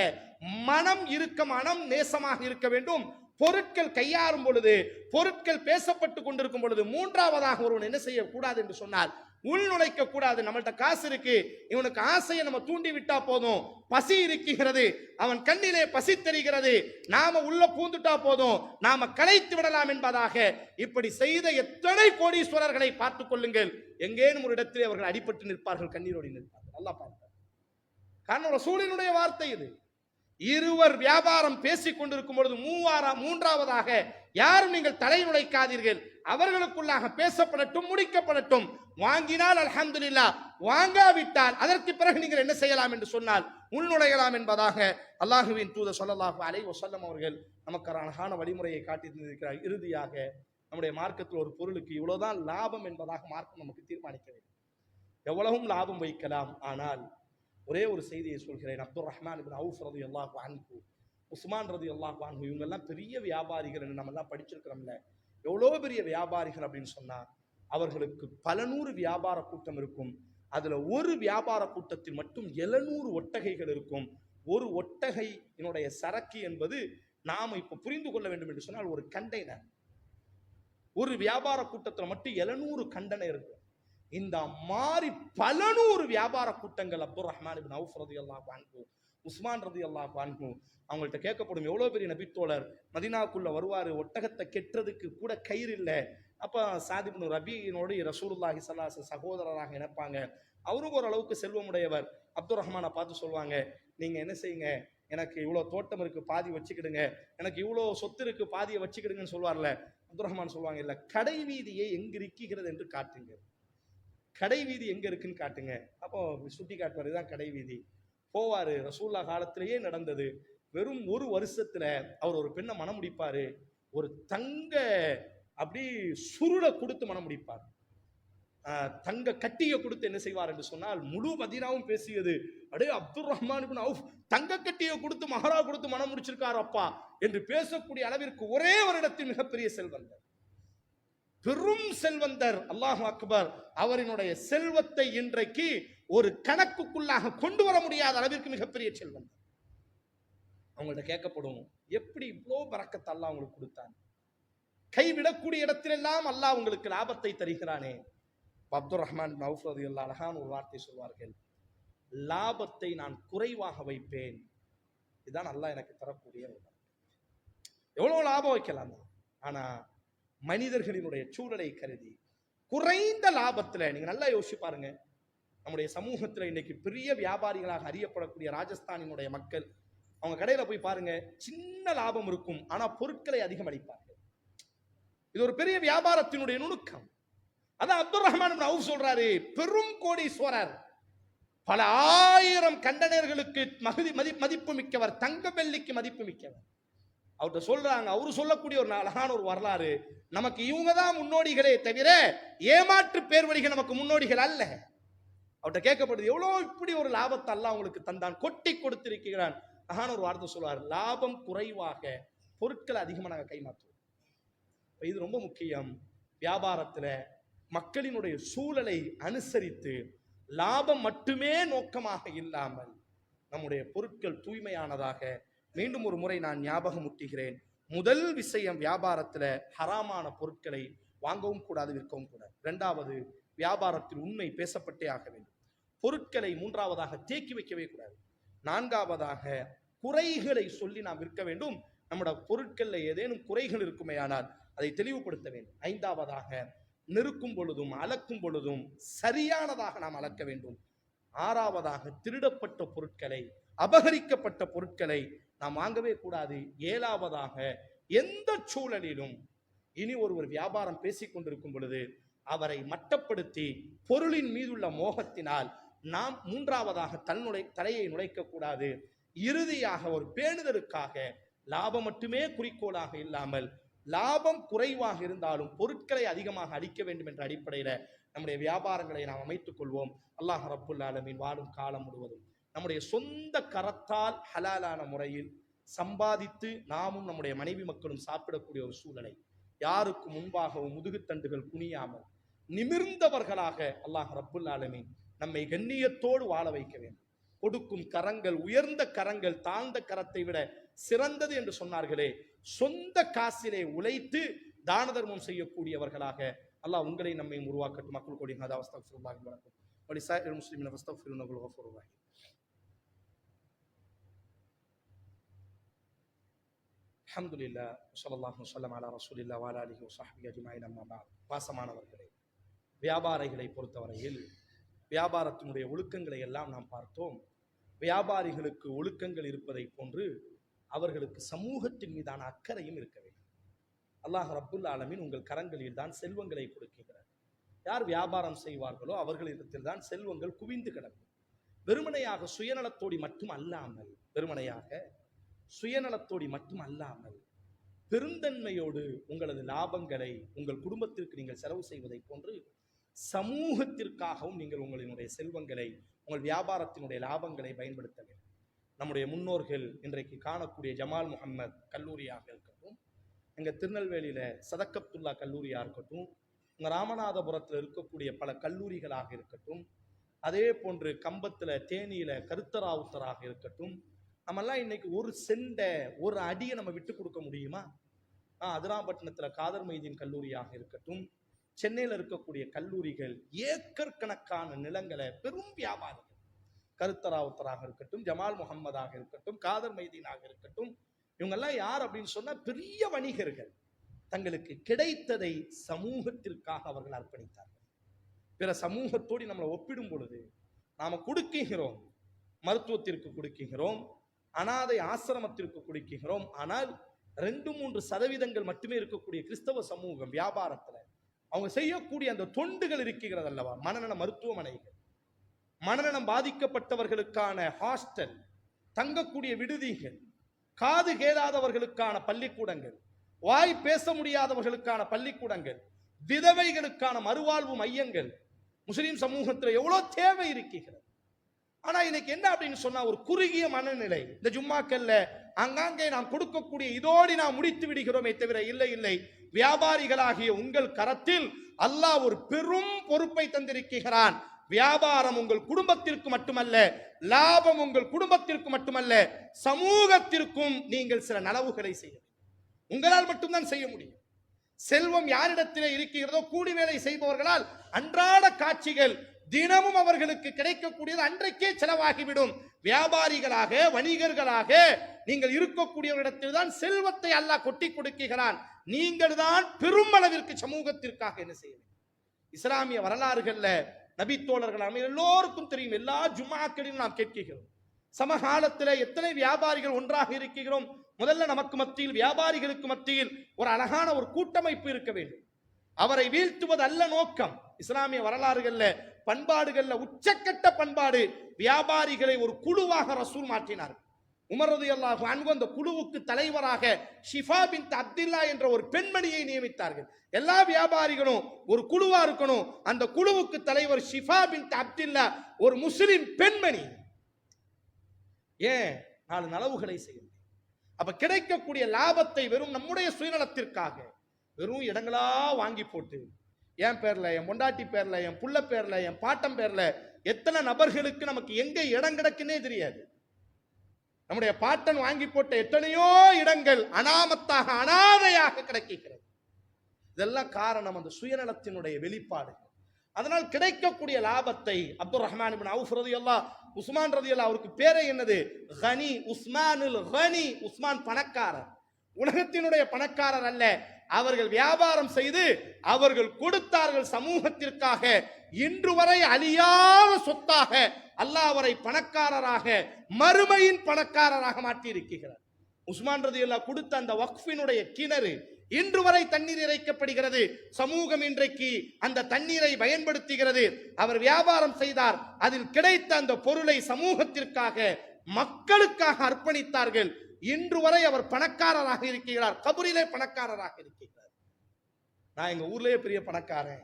மனம் இருக்க, மனம் நேசமாக இருக்க வேண்டும். பொருட்கள் கையாறும் பொழுது, பொருட்கள் பேசப்பட்டு கொண்டிருக்கும் பொழுது மூன்றாவதாக ஒருவன் என்ன செய்யக்கூடாது என்று சொன்னால், உள்நுழைக்க கூடாது. நம்மள்ட்ட காசு இருக்கு, இவனுக்கு ஆசையை நம்ம தூண்டி விட்டா போதும். பசி இருக்குகிறது, அவன் கண்ணிலே பசி தெரிகிறது, நாம உள்ள பூந்துட்டா போதும், நாம கலைத்து விடலாம் என்பதாக இப்படி செய்த எத்தனை கோடீஸ்வரர்களை பார்த்துக் கொள்ளுங்கள். எங்கேனும் ஒரு இடத்திலே அவர்கள் அடிபட்டு நிற்பார்கள், கண்ணீரோடி நிற்பார்கள். நல்லா பார்ப்பார். காரணம் ரசூலினுடைய வார்த்தை இது. இருவர் வியாபாரம் பேசிக் கொண்டிருக்கும் பொழுது மூன்றாவதாக யாரும் நீங்கள் தலை நுழைக்காதீர்கள். அவர்களுக்குள்ளாக பேசப்படட்டும், முடிக்கப்படட்டும். வாங்கினால் அல்ஹம்துலில்லாஹ், வாங்காவிட்டால் அதற்கு பிறகு நீங்கள் என்ன செய்யலாம் என்று சொன்னால் உள்நுழையலாம் என்பதாக அல்லாஹுவின் தூதர் ஸல்லல்லாஹு அலைஹி வஸல்லம் அவர்கள் நமக்கு அழகான வழிமுறையை காட்டி தந்திருக்கிறார். இறுதியாக நம்முடைய மார்க்கத்தில் ஒரு பொருளுக்கு இவ்வளவுதான் லாபம் என்பதாக மார்க்கம் நமக்கு தீர்மானிக்க வேண்டும். எவ்வளவும் லாபம் வைக்கலாம். ஆனால் ஒரே ஒரு செய்தியை சொல்கிறேன். அப்துர் ரஹ்மான் இப்னு அவுஃப் ரலியல்லாஹு அன்ஹு, உஸ்மான் ரலியல்லாஹு அன்ஹு, இவங்க எல்லாம் பெரிய வியாபாரிகள் என்று நம்ம எல்லாம் படிச்சிருக்கிறோம்ல. எவ்வளவு பெரிய வியாபாரிகள் அப்படின்னு சொன்னா, அவர்களுக்கு பல நூறு வியாபார கூட்டம் இருக்கும். அதுல ஒரு வியாபார கூட்டத்தில் மட்டும் 700 ஒட்டகைகள் இருக்கும். ஒரு ஒட்டகையினுடைய சரக்கு என்பது நாம இப்ப புரிந்து கொள்ள வேண்டும் என்று சொன்னால் ஒரு கண்டெய்னர். ஒரு வியாபார கூட்டத்தில் மட்டும் 700 கண்டெய்னர் இருக்கும். இந்த மாதிரி பல நூறு வியாபார கூட்டங்கள் அப்துர் ரஹ்மான் இப்னு அவுஃப் ரலியல்லாஹு அன்ஹு, உஸ்மான் ரலியல்லாஹு அன்ஹு அவங்கள்ட்ட கேட்கப்படும், எவ்வளவு பெரிய நபித்தோழர் மதீனாவுக்குள்ள வருவாரு, ஒட்டகத்தை கெட்டுறதுக்கு கூட கயிறு இல்லை. அப்ப சாத் இப்னு ரபீனோடு ரசூலுல்லாஹி ஸல்லல்லாஹு அலைஹி வஸல்லம் சகோதரராக நினைப்பாங்க. அவரும் ஓரளவுக்கு செல்வமுடையவர். அப்துர் ரஹ்மானை பார்த்து சொல்லுவாங்க, நீங்க என்ன செய்யுங்க, எனக்கு இவ்வளவு தோட்டம் இருக்கு, பாதி வச்சுக்கிடுங்க, எனக்கு இவ்வளவு சொத்து இருக்கு, பாதியை வச்சுக்கிடுங்கன்னு சொல்வார்ல. அப்துர் ரஹ்மான் சொல்லுவாங்க, இல்ல, கடை வீதியை எங்கு இருக்கிறது என்று காட்டுங்க, கடை வீதி எங்க இருக்குன்னு காட்டுங்க. அப்போ சுட்டி காட்டுவார், இதுதான் கடை வீதி. போவாரு. ரசூல்லா காலத்திலேயே நடந்தது. வெறும் ஒரு வருஷத்துல அவர் ஒரு பெண்ணை மனம் முடிப்பாரு. ஒரு தங்க அப்படி சுருளை கொடுத்து மனம் முடிப்பார். தங்க கட்டியை கொடுத்து என்ன செய்வார் என்று சொன்னால், முழு மதீனாவும் பேசியது, அடே அப்துர் ரஹ்மான் இப்னு அவுஃப் தங்க கட்டியை கொடுத்து மஹரா கொடுத்து மனம் முடிச்சிருக்காரு அப்பா என்று பேசக்கூடிய அளவிற்கு ஒரே வருடத்தில் மிகப்பெரிய செல்வந்தர், பெரும் செல்வந்தர். அல்லாஹு அக்பர். அவரினுடைய செல்வத்தை இன்றைக்கு ஒரு கணக்குக்குள்ளாக கொண்டு வர முடியாத அளவிற்கு மிகப்பெரிய செல்வந்தர். அவங்கள்ட்ட கேட்கப்படும், எப்படி இவ்வளோ பரக்கத்தை அல்லாஹ் உங்களுக்கு கொடுத்தான்? கைவிடக்கூடிய இடத்திலெல்லாம் அல்லாஹ் உங்களுக்கு லாபத்தை தருகிறானே. அப்துர் ரஹ்மான் இப்னு அவுஃப் ரலியல்லாஹு அன்ஹு ஒரு வார்த்தை சொல்வார்கள், லாபத்தை நான் குறைவாக வைப்பேன், இதுதான் அல்லாஹ் எனக்கு தரக்கூடிய. எவ்வளவு லாபம் வைக்கலாம், ஆனா மனிதர்களினுடைய சூழலை கருதி குறைந்த லாபத்துல, நீங்க நல்லா யோசிச்சு பாருங்க. நம்முடைய சமூகத்துல இன்னைக்கு பெரிய வியாபாரிகளாக அறியப்படக்கூடிய ராஜஸ்தானினுடைய மக்கள், அவங்க கடையில போய் பாருங்க, சின்ன லாபம் இருக்கும், ஆனா பொருட்களை அதிகம் அளிப்பார்கள். இது ஒரு பெரிய வியாபாரத்தினுடைய நுணுக்கம். அதான் அப்துர் ரஹ்மான் இப்னு அவுஃப் சொல்றாரு, பெரும் கோடீஸ்வரர், பல ஆயிரம் கண்டனர்களுக்கு மதிப்பு மிக்கவர், தங்க வெள்ளிக்கு மதிப்பு மிக்கவர். அவர்கிட்ட சொல்றாங்க, அவரு சொல்லக்கூடிய ஒரு அழகான ஒரு வரலாறு, நமக்கு இவங்க தான் முன்னோடிகளே தவிர ஏமாற்று பேர்வழிகள் நமக்கு முன்னோடிகள் அல்ல. அவர்கிட்ட கேட்கப்படுது, எவ்வளவு இப்படி ஒரு லாபத்தை அல்லாஹ் அவங்களுக்கு தந்தான், கொட்டி கொடுத்திருக்கிறான். அழகான ஒரு வார்த்தை சொல்றார், லாபம் குறைவாக பொருட்களை அதிகமாக நாங்கள் கைமாற்றுவோம். இது ரொம்ப முக்கியம். வியாபாரத்துல மக்களினுடைய சூழலை அனுசரித்து லாபம் மட்டுமே நோக்கமாக இல்லாமல் நம்முடைய பொருட்கள் தூய்மையானதாக. மீண்டும் ஒரு முறை நான் ஞாபகம் முட்டுகிறேன், முதல் விஷயம், வியாபாரத்துல ஹராமான பொருட்களை வாங்கவும் கூடாது, விற்கவும் கூடாது. இரண்டாவது, வியாபாரத்தில் உண்மை பேசப்பட்டே ஆக வேண்டும். பொருட்களை மூன்றாவதாக தேக்கி வைக்கவே கூடாது. நான்காவதாக, குறைகளை சொல்லி நாம் விற்க வேண்டும். நம்முடைய பொருட்கள்ல ஏதேனும் குறைகள் இருக்குமே ஆனால் அதை தெளிவுபடுத்த வேண்டும். ஐந்தாவதாக, நெருக்கும் பொழுதும் அளக்கும் பொழுதும் சரியானதாக நாம் அளக்க வேண்டும். ஆறாவதாக, திருடப்பட்ட பொருட்களை அபகரிக்கப்பட்ட பொருட்களை நாம் வாங்கவே கூடாது. 7வதாக, எந்த சூழலிலும் இனி ஒருவர் வியாபாரம் பேசிக் கொண்டிருக்கும் பொழுது அவரை மட்டப்படுத்தி பொருளின் மீதுள்ள மோகத்தினால் நாம் 3வதாக தலையை நுழைக்க கூடாது. இறுதியாக ஒரு பேணுதலுக்காக லாபம் மட்டுமே குறிக்கோளாக இல்லாமல் லாபம் குறைவாக இருந்தாலும் பொருட்களை அதிகமாக அளிக்க வேண்டும் என்ற அடிப்படையில் நம்முடைய வியாபாரங்களை நாம் அமைத்துக் கொள்வோம். அல்லாஹ் ரப்புல் ஆலமீன் வாழும் காலம் முழுவதும் நம்முடைய சொந்த கரத்தால் ஹலாலான முறையில் சம்பாதித்து நாமும் நம்முடைய மனைவி மக்களும் சாப்பிடக்கூடிய ஒரு சூழலை, யாருக்கு முன்பாகவும் முதுகுத்தண்டுகள் குனியாமல் நிமிர்ந்தவர்களாக அல்லாஹ் ரப்புல் ஆலமீன் நம்மை கண்ணியத்தோடு வாழ வைக்க வேண்டும். கொடுக்கும் கரங்கள், உயர்ந்த கரங்கள் தாழ்ந்த கரத்தை விட சிறந்தது என்று சொன்னார்களே, சொந்த காசிலே உழைத்து தான தர்மம் செய்யக்கூடியவர்களாக அல்லாஹ் உங்களை நம்மை உருவாக்கட்டும். மக்கள் கோடி ஹதா அஸ்தக்ஃபிருல்லாஹி வ லக்கும் வ லிஸாயிரில் முஸ்லிமீன ஃபஸ்தக்ஃபிருன்னஹு கஃபூருர் ரஹீம். அல்ஹம்துலில்லாஹ் ஸல்லல்லாஹு அலைஹி வஸல்லம் அலா ரசூலில்லாஹி வ அலிஹி வ ஸஹ்பிஹி அஜ்மஈன். அம்மா பஅத். பாசமானவர்களே, வியாபாரிகளை பொறுத்தவரையில் வியாபாரத்தினுடைய ஒழுக்கங்களை எல்லாம் நாம் பார்த்தோம். வியாபாரிகளுக்கு ஒழுக்கங்கள் இருப்பதை போன்று அவர்களுக்கு சமூகத்தின் மீதான அக்கறையும் இருக்க வேண்டும். அல்லாஹ் ரப்புல் ஆலமீன் உங்கள் கரங்களில் தான் செல்வங்களை கொடுக்கிறார். யார் வியாபாரம் செய்வார்களோ அவர்களிடத்தில் தான் செல்வங்கள் குவிந்து கிடக்கும். வெறுமனையாக சுயநலத்தோடி மட்டும் அல்லாமல் பெருந்தன்மையோடு உங்களது லாபங்களை உங்கள் குடும்பத்திற்கு நீங்கள் செலவு செய்வதை போன்று சமூகத்திற்காகவும் நீங்கள் உங்களினுடைய செல்வங்களை, உங்கள் வியாபாரத்தினுடைய லாபங்களை பயன்படுத்த வேண்டும். நம்முடைய முன்னோர்கள் இன்றைக்கு காணக்கூடிய ஜமால் முஹம்மத் கல்லூரியாக இருக்கட்டும், எங்கள் திருநெல்வேலியில சதக்கத்துல்லா கல்லூரியாக இருக்கட்டும், உங்கள் ராமநாதபுரத்தில் இருக்கக்கூடிய பல கல்லூரிகளாக இருக்கட்டும், அதே போன்று கம்பத்தில் தேனியில கருத்தராவுத்தராக இருக்கட்டும், நம்மெல்லாம் இன்னைக்கு ஒரு செண்டை ஒரு அடியை நம்ம விட்டு கொடுக்க முடியுமா? அதிராம்பட்டினத்தில் காதர் மைதீன் கல்லூரியாக இருக்கட்டும், சென்னையில் இருக்கக்கூடிய கல்லூரிகள் ஏக்கர் கணக்கான நிலங்களை பெரும் வியாபாரிகள், கருத்தராவுத்தராக இருக்கட்டும், ஜமால் முகம்மதாக இருக்கட்டும், காதர் மைதீனாக இருக்கட்டும், இவங்கெல்லாம் யார் அப்படின்னு சொன்னா பெரிய வணிகர்கள். தங்களுக்கு கிடைத்ததை சமூகத்திற்காக அவர்கள் அர்ப்பணித்தார்கள். பிற சமூகத்தோடு நம்மளை ஒப்பிடும் பொழுது நாம கொடுக்குகிறோம், மருத்துவத்திற்கு கொடுக்குகிறோம், அனாதை ஆசிரமத்திற்கு கொடுக்குகிறோம். ஆனால் 2-3% மட்டுமே இருக்கக்கூடிய கிறிஸ்தவ சமூகம் வியாபாரத்துல அவங்க செய்யக்கூடிய அந்த தொண்டுகள் இருக்கிறது அல்லவா, மனநல மருத்துவமனைகள், மனநலம் பாதிக்கப்பட்டவர்களுக்கான ஹாஸ்டல், தங்கக்கூடிய விடுதிகள், காது கேளாதவர்களுக்கான பள்ளிக்கூடங்கள், வாய் பேச முடியாதவர்களுக்கான பள்ளிக்கூடங்கள், விதவைகளுக்கான மறுவாழ்வு மையங்கள் முஸ்லிம் சமூகத்தில் எவ்வளவு தேவை இருக்கிறது. ஆனா இன்னைக்கு என்ன அப்படின்னு சொன்னா ஒரு குறுகிய மனநிலை. இந்த ஜும்மாக்கல்ல அங்காங்கே நாம் கொடுக்கக்கூடிய இதோடு நாம் முடித்து விடுகிறோமே தவிர இல்லை, வியாபாரிகளாகிய உங்கள் கரத்தில் அல்லாஹ் ஒரு பெரும் பொறுப்பை தந்திருக்கிறான். வியாபாரம் உங்கள் குடும்பத்திற்கு மட்டுமல்ல, லாபம் உங்கள் குடும்பத்திற்கு மட்டுமல்ல, சமூகத்திற்கும் நீங்கள் சில நலவுகளை செய்ய உங்களால் மட்டும்தான் செய்ய முடியும். செல்வம் யாரிடத்திலே இருக்கிறதோ கூலி வேலை செய்பவர்களால் அன்றாட காட்சிகள் தினமும் அவர்களுக்கு கிடைக்கக்கூடியது அன்றைக்கே செலவாகிவிடும். வியாபாரிகளாக வணிகர்களாக நீங்கள் இருக்கக்கூடியவரிடத்தில் தான் செல்வத்தை அல்லாஹ் கொட்டி கொடுக்கிறான். நீங்கள் தான் பெருமளவிற்கு சமூகத்திற்காக என்ன செய்ய வேண்டும். இஸ்லாமிய வரலாறுகள்ல நபி தோழர்கள் எல்லோருக்கும் தெரியும். எல்லா ஜும்மாக்களிலும் நாம் கேட்கிறோம், சமகாலத்தில் எத்தனை வியாபாரிகள் ஒன்றாக இருக்கிறோம். முதல்ல நமக்கு மத்தியில், வியாபாரிகளுக்கு மத்தியில் ஒரு அழகான ஒரு கூட்டமைப்பு இருக்க வேண்டும். அவரை வீழ்த்துவது அல்ல நோக்கம். இஸ்லாமிய வரலாறுகள்ல பண்பாடுகள்ல உச்சக்கட்ட பண்பாடு, வியாபாரிகளை ஒரு குழுவாக ரசூல் மாற்றினார். உமர் ரலியல்லாஹு அன்ஹு அந்த குழுவுக்கு தலைவராக ஷிஃபா பின்த் அப்துல்லா என்ற ஒரு பெண்மணியை நியமித்தார்கள். எல்லா வியாபாரிகளும் ஒரு குழுவா இருக்கணும். அந்த குழுவுக்கு தலைவர் ஷிஃபா பின்த் அப்துல்லா, ஒரு முஸ்லிம் பெண்மணி. ஏன்? 4 நலவுகளை செய்யும். அப்ப கிடைக்கக்கூடிய லாபத்தை வெறும் நம்முடைய சுயநலத்திற்காக வெறும் இடங்களா வாங்கி போட்டு, என் பேர்ல, என் பொண்டாட்டி பேர்ல, என் புள்ள பேர்ல, என் பாட்டம் பேர்ல, எத்தனை நபர்களுக்கு நமக்கு எங்க இடம் கிடக்குன்னே தெரியாது. நம்முடைய பாட்டன் வாங்கி போட்ட எத்தனையோ இடங்கள் அனாமத்தாக அனாதையாக கிடைக்கிறது. இதெல்லாம் காரணம் அந்த சுயநலத்தினுடைய வெளிப்பாடு. அதனால் கிடைக்கக்கூடிய லாபத்தை அப்துல் ரஹ்மான் இப்னு அவுஃப் ரலியல்லாஹு, உஸ்மான் ரலியல்லாஹு, அவருக்கு பேரே என்னது? கனி, உஸ்மானுல் கனி. உஸ்மான் பணக்காரர், உலகத்தினுடைய பணக்காரர் அல்ல. அவர்கள் வியாபாரம் செய்து அவர்கள் கொடுத்தார்கள் சமூகத்திற்காக. இன்று வரை அழியாத சொத்தாக அல்லாஹ் அவரை பணக்காரராக, மறுமையின் பணக்காரராக மாற்றி இருக்கிறார். உஸ்மான் ரலியல்லாஹு கொடுத்த அந்த வக்ஃபினுடைய கிணறு இன்று வரை தண்ணீர் இறைக்கப்படுகிறது. சமூகம் இன்றைக்கு அந்த தண்ணீரை பயன்படுத்துகிறது. அவர் வியாபாரம் செய்தார், அதில் கிடைத்த அந்த பொருளை சமூகத்திற்காக, மக்களுக்காக அர்ப்பணித்தார்கள். இன்று வரை அவர் பணக்காரராக இருக்கிறார், கபரிலே பணக்காரராக இருக்கிறார். நான் எங்க ஊர்லயே பெரிய பணக்காரன்,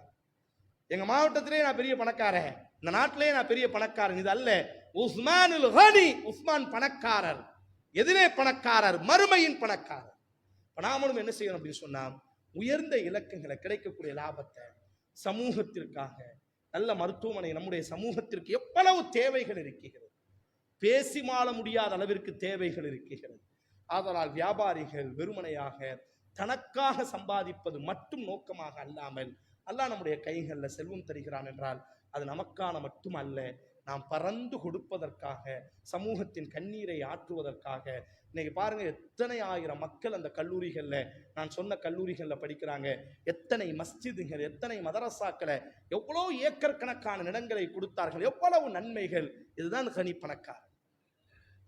எங்க மாவட்டத்திலே நான் பெரிய பணக்காரன், இந்த நாட்டிலே நான் பெரிய பணக்காரன், இது அல்ல. உஸ்மானுல் கனி, உஸ்மான் பணக்காரர். எதிலே பணக்காரர்? மறுமையின் பணக்காரர். நாமளும் என்ன செய்யணும் அப்படின்னு சொன்னா, உயர்ந்த இலக்கங்களை, கிடைக்கக்கூடிய லாபத்தை சமூகத்திற்காக, நல்ல மருத்துவமனை, நம்முடைய சமூகத்திற்கு எவ்வளவு தேவைகள் இருக்கிறது, பேசி மாள முடியாத அளவிற்கு தேவைகள் இருக்கிறது. ஆதலால் வியாபாரிகள் வெறுமனையாக தனக்காக சம்பாதிப்பது மட்டும் நோக்கமாக அல்லாமல், அல்லாஹ் நம்முடைய கைகளில் செல்வம் தருகிறான் என்றால் அது நமக்கான மட்டும் அல்ல, நாம் பறந்து கொடுப்பதற்காக, சமூகத்தின் கண்ணீரை ஆற்றுவதற்காக. இன்னைக்கு பாருங்க, எத்தனை ஆயிரம் மக்கள் அந்த கல்லூரிகள்ல, நான் சொன்ன கல்லூரிகள்ல படிக்கிறாங்க. எத்தனை மஸ்ஜிதுகள், எத்தனை மதரசாக்களை, எவ்வளவு ஏக்கர் கணக்கான நிலங்களை கொடுத்தார்கள், எவ்வளவு நன்மைகள். இதுதான் கனி பணக்காரர்.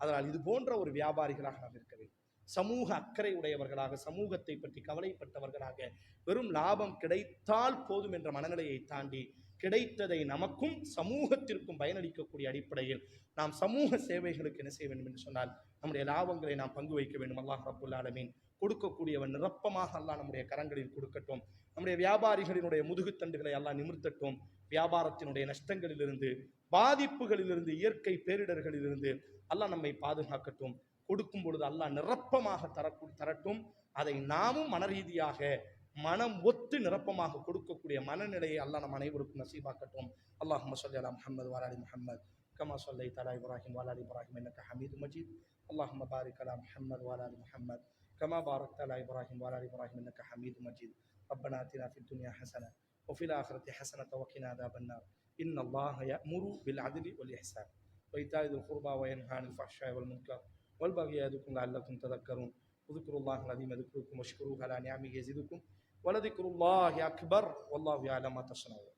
அதனால் இது போன்ற ஒரு வியாபாரிகளாக நாம் இருக்க வேண்டும். சமூக அக்கறை உடையவர்களாக, சமூகத்தை பற்றி கவலைப்பட்டவர்களாக, வெறும் லாபம் கிடைத்தால் போதும் என்ற மனநிலையை தாண்டி, கிடைத்ததை நமக்கும் சமூகத்திற்கும் பயனளிக்கக்கூடிய அடிப்படையில் நாம் சமூக சேவைகளுக்கு என்ன செய்ய வேண்டும் என்று சொன்னால், நம்முடைய லாபங்களை நாம் பங்கு வைக்க வேண்டும். அல்லாஹ் ரப்புல் ஆலமீன் கொடுக்கக்கூடியவன் நிரப்பமாக அல்லாஹ் நம்முடைய கரங்களில் கொடுக்கட்டும். நம்முடைய வியாபாரிகளினுடைய முதுகுத்தண்டுகளை அல்லாஹ் நிமிர்த்தட்டும். வியாபாரத்தினுடைய நஷ்டங்களிலிருந்து, பாதிப்புகளிலிருந்து, இயற்கை பேரிடர்களிலிருந்து அல்லாஹ் நம்மை பாதுகாக்கட்டும். கொடுக்கும் பொழுது அல்லாஹ் நிரப்பமாக தரட்டும். அதை நாமும் மனரீதியாக, மனம் ஒத்து நிரப்பமாக கொடுக்கக்கூடிய மனநிலையை அல்லாஹ் நம் அனைவருக்கும் நசீபாக்கட்டும். அல்லாஹும்ம ஸல்லி அலா முஹம்மது வ அலா ஆலி முஹம்மது கமா ஸல்லைத அலா இப்ராஹிம் வ அலா ஆலி இப்ராஹிம் இன்னக ஹமீதும் மஜீத். அல்லாஹும்ம பாரிக் அலா முஹம்மது வ அலா ஆலி முஹம்மது கமா பாரக்த அலா இப்ராஹிம் வ அலா ஆலி இப்ராஹிம் இன்னக ஹமீதும் மஜீத். ரப்பனா ஆத்தினா ஃபித் துன்யா ஹஸன வ ஃபில் ஆখিরাতি ஹஸனத வ கினா அஸாபன்னார். இன்னல்லாஹ யஅமுரு பில் அத்லி வல் இஹ்சான் வ இதாஇ தில் குர்பா வ யன்ஹா அனில் ஃபஹ்ஷாஇ வல் முன்கர் வல் பகி யஅதுக்கும் லஅல்லக்கும் ததக்கரும். உذ்குருல்லாஹல் அஸீம் யذ்குருக்கும் வஷ்குரூஹு அலா நிஅமிஹி யஸிதுக்கும் வலதிக்ருல்லாஹி அக்பர் வல்லாஹு யஅலமு மா தஸ்னஊன்.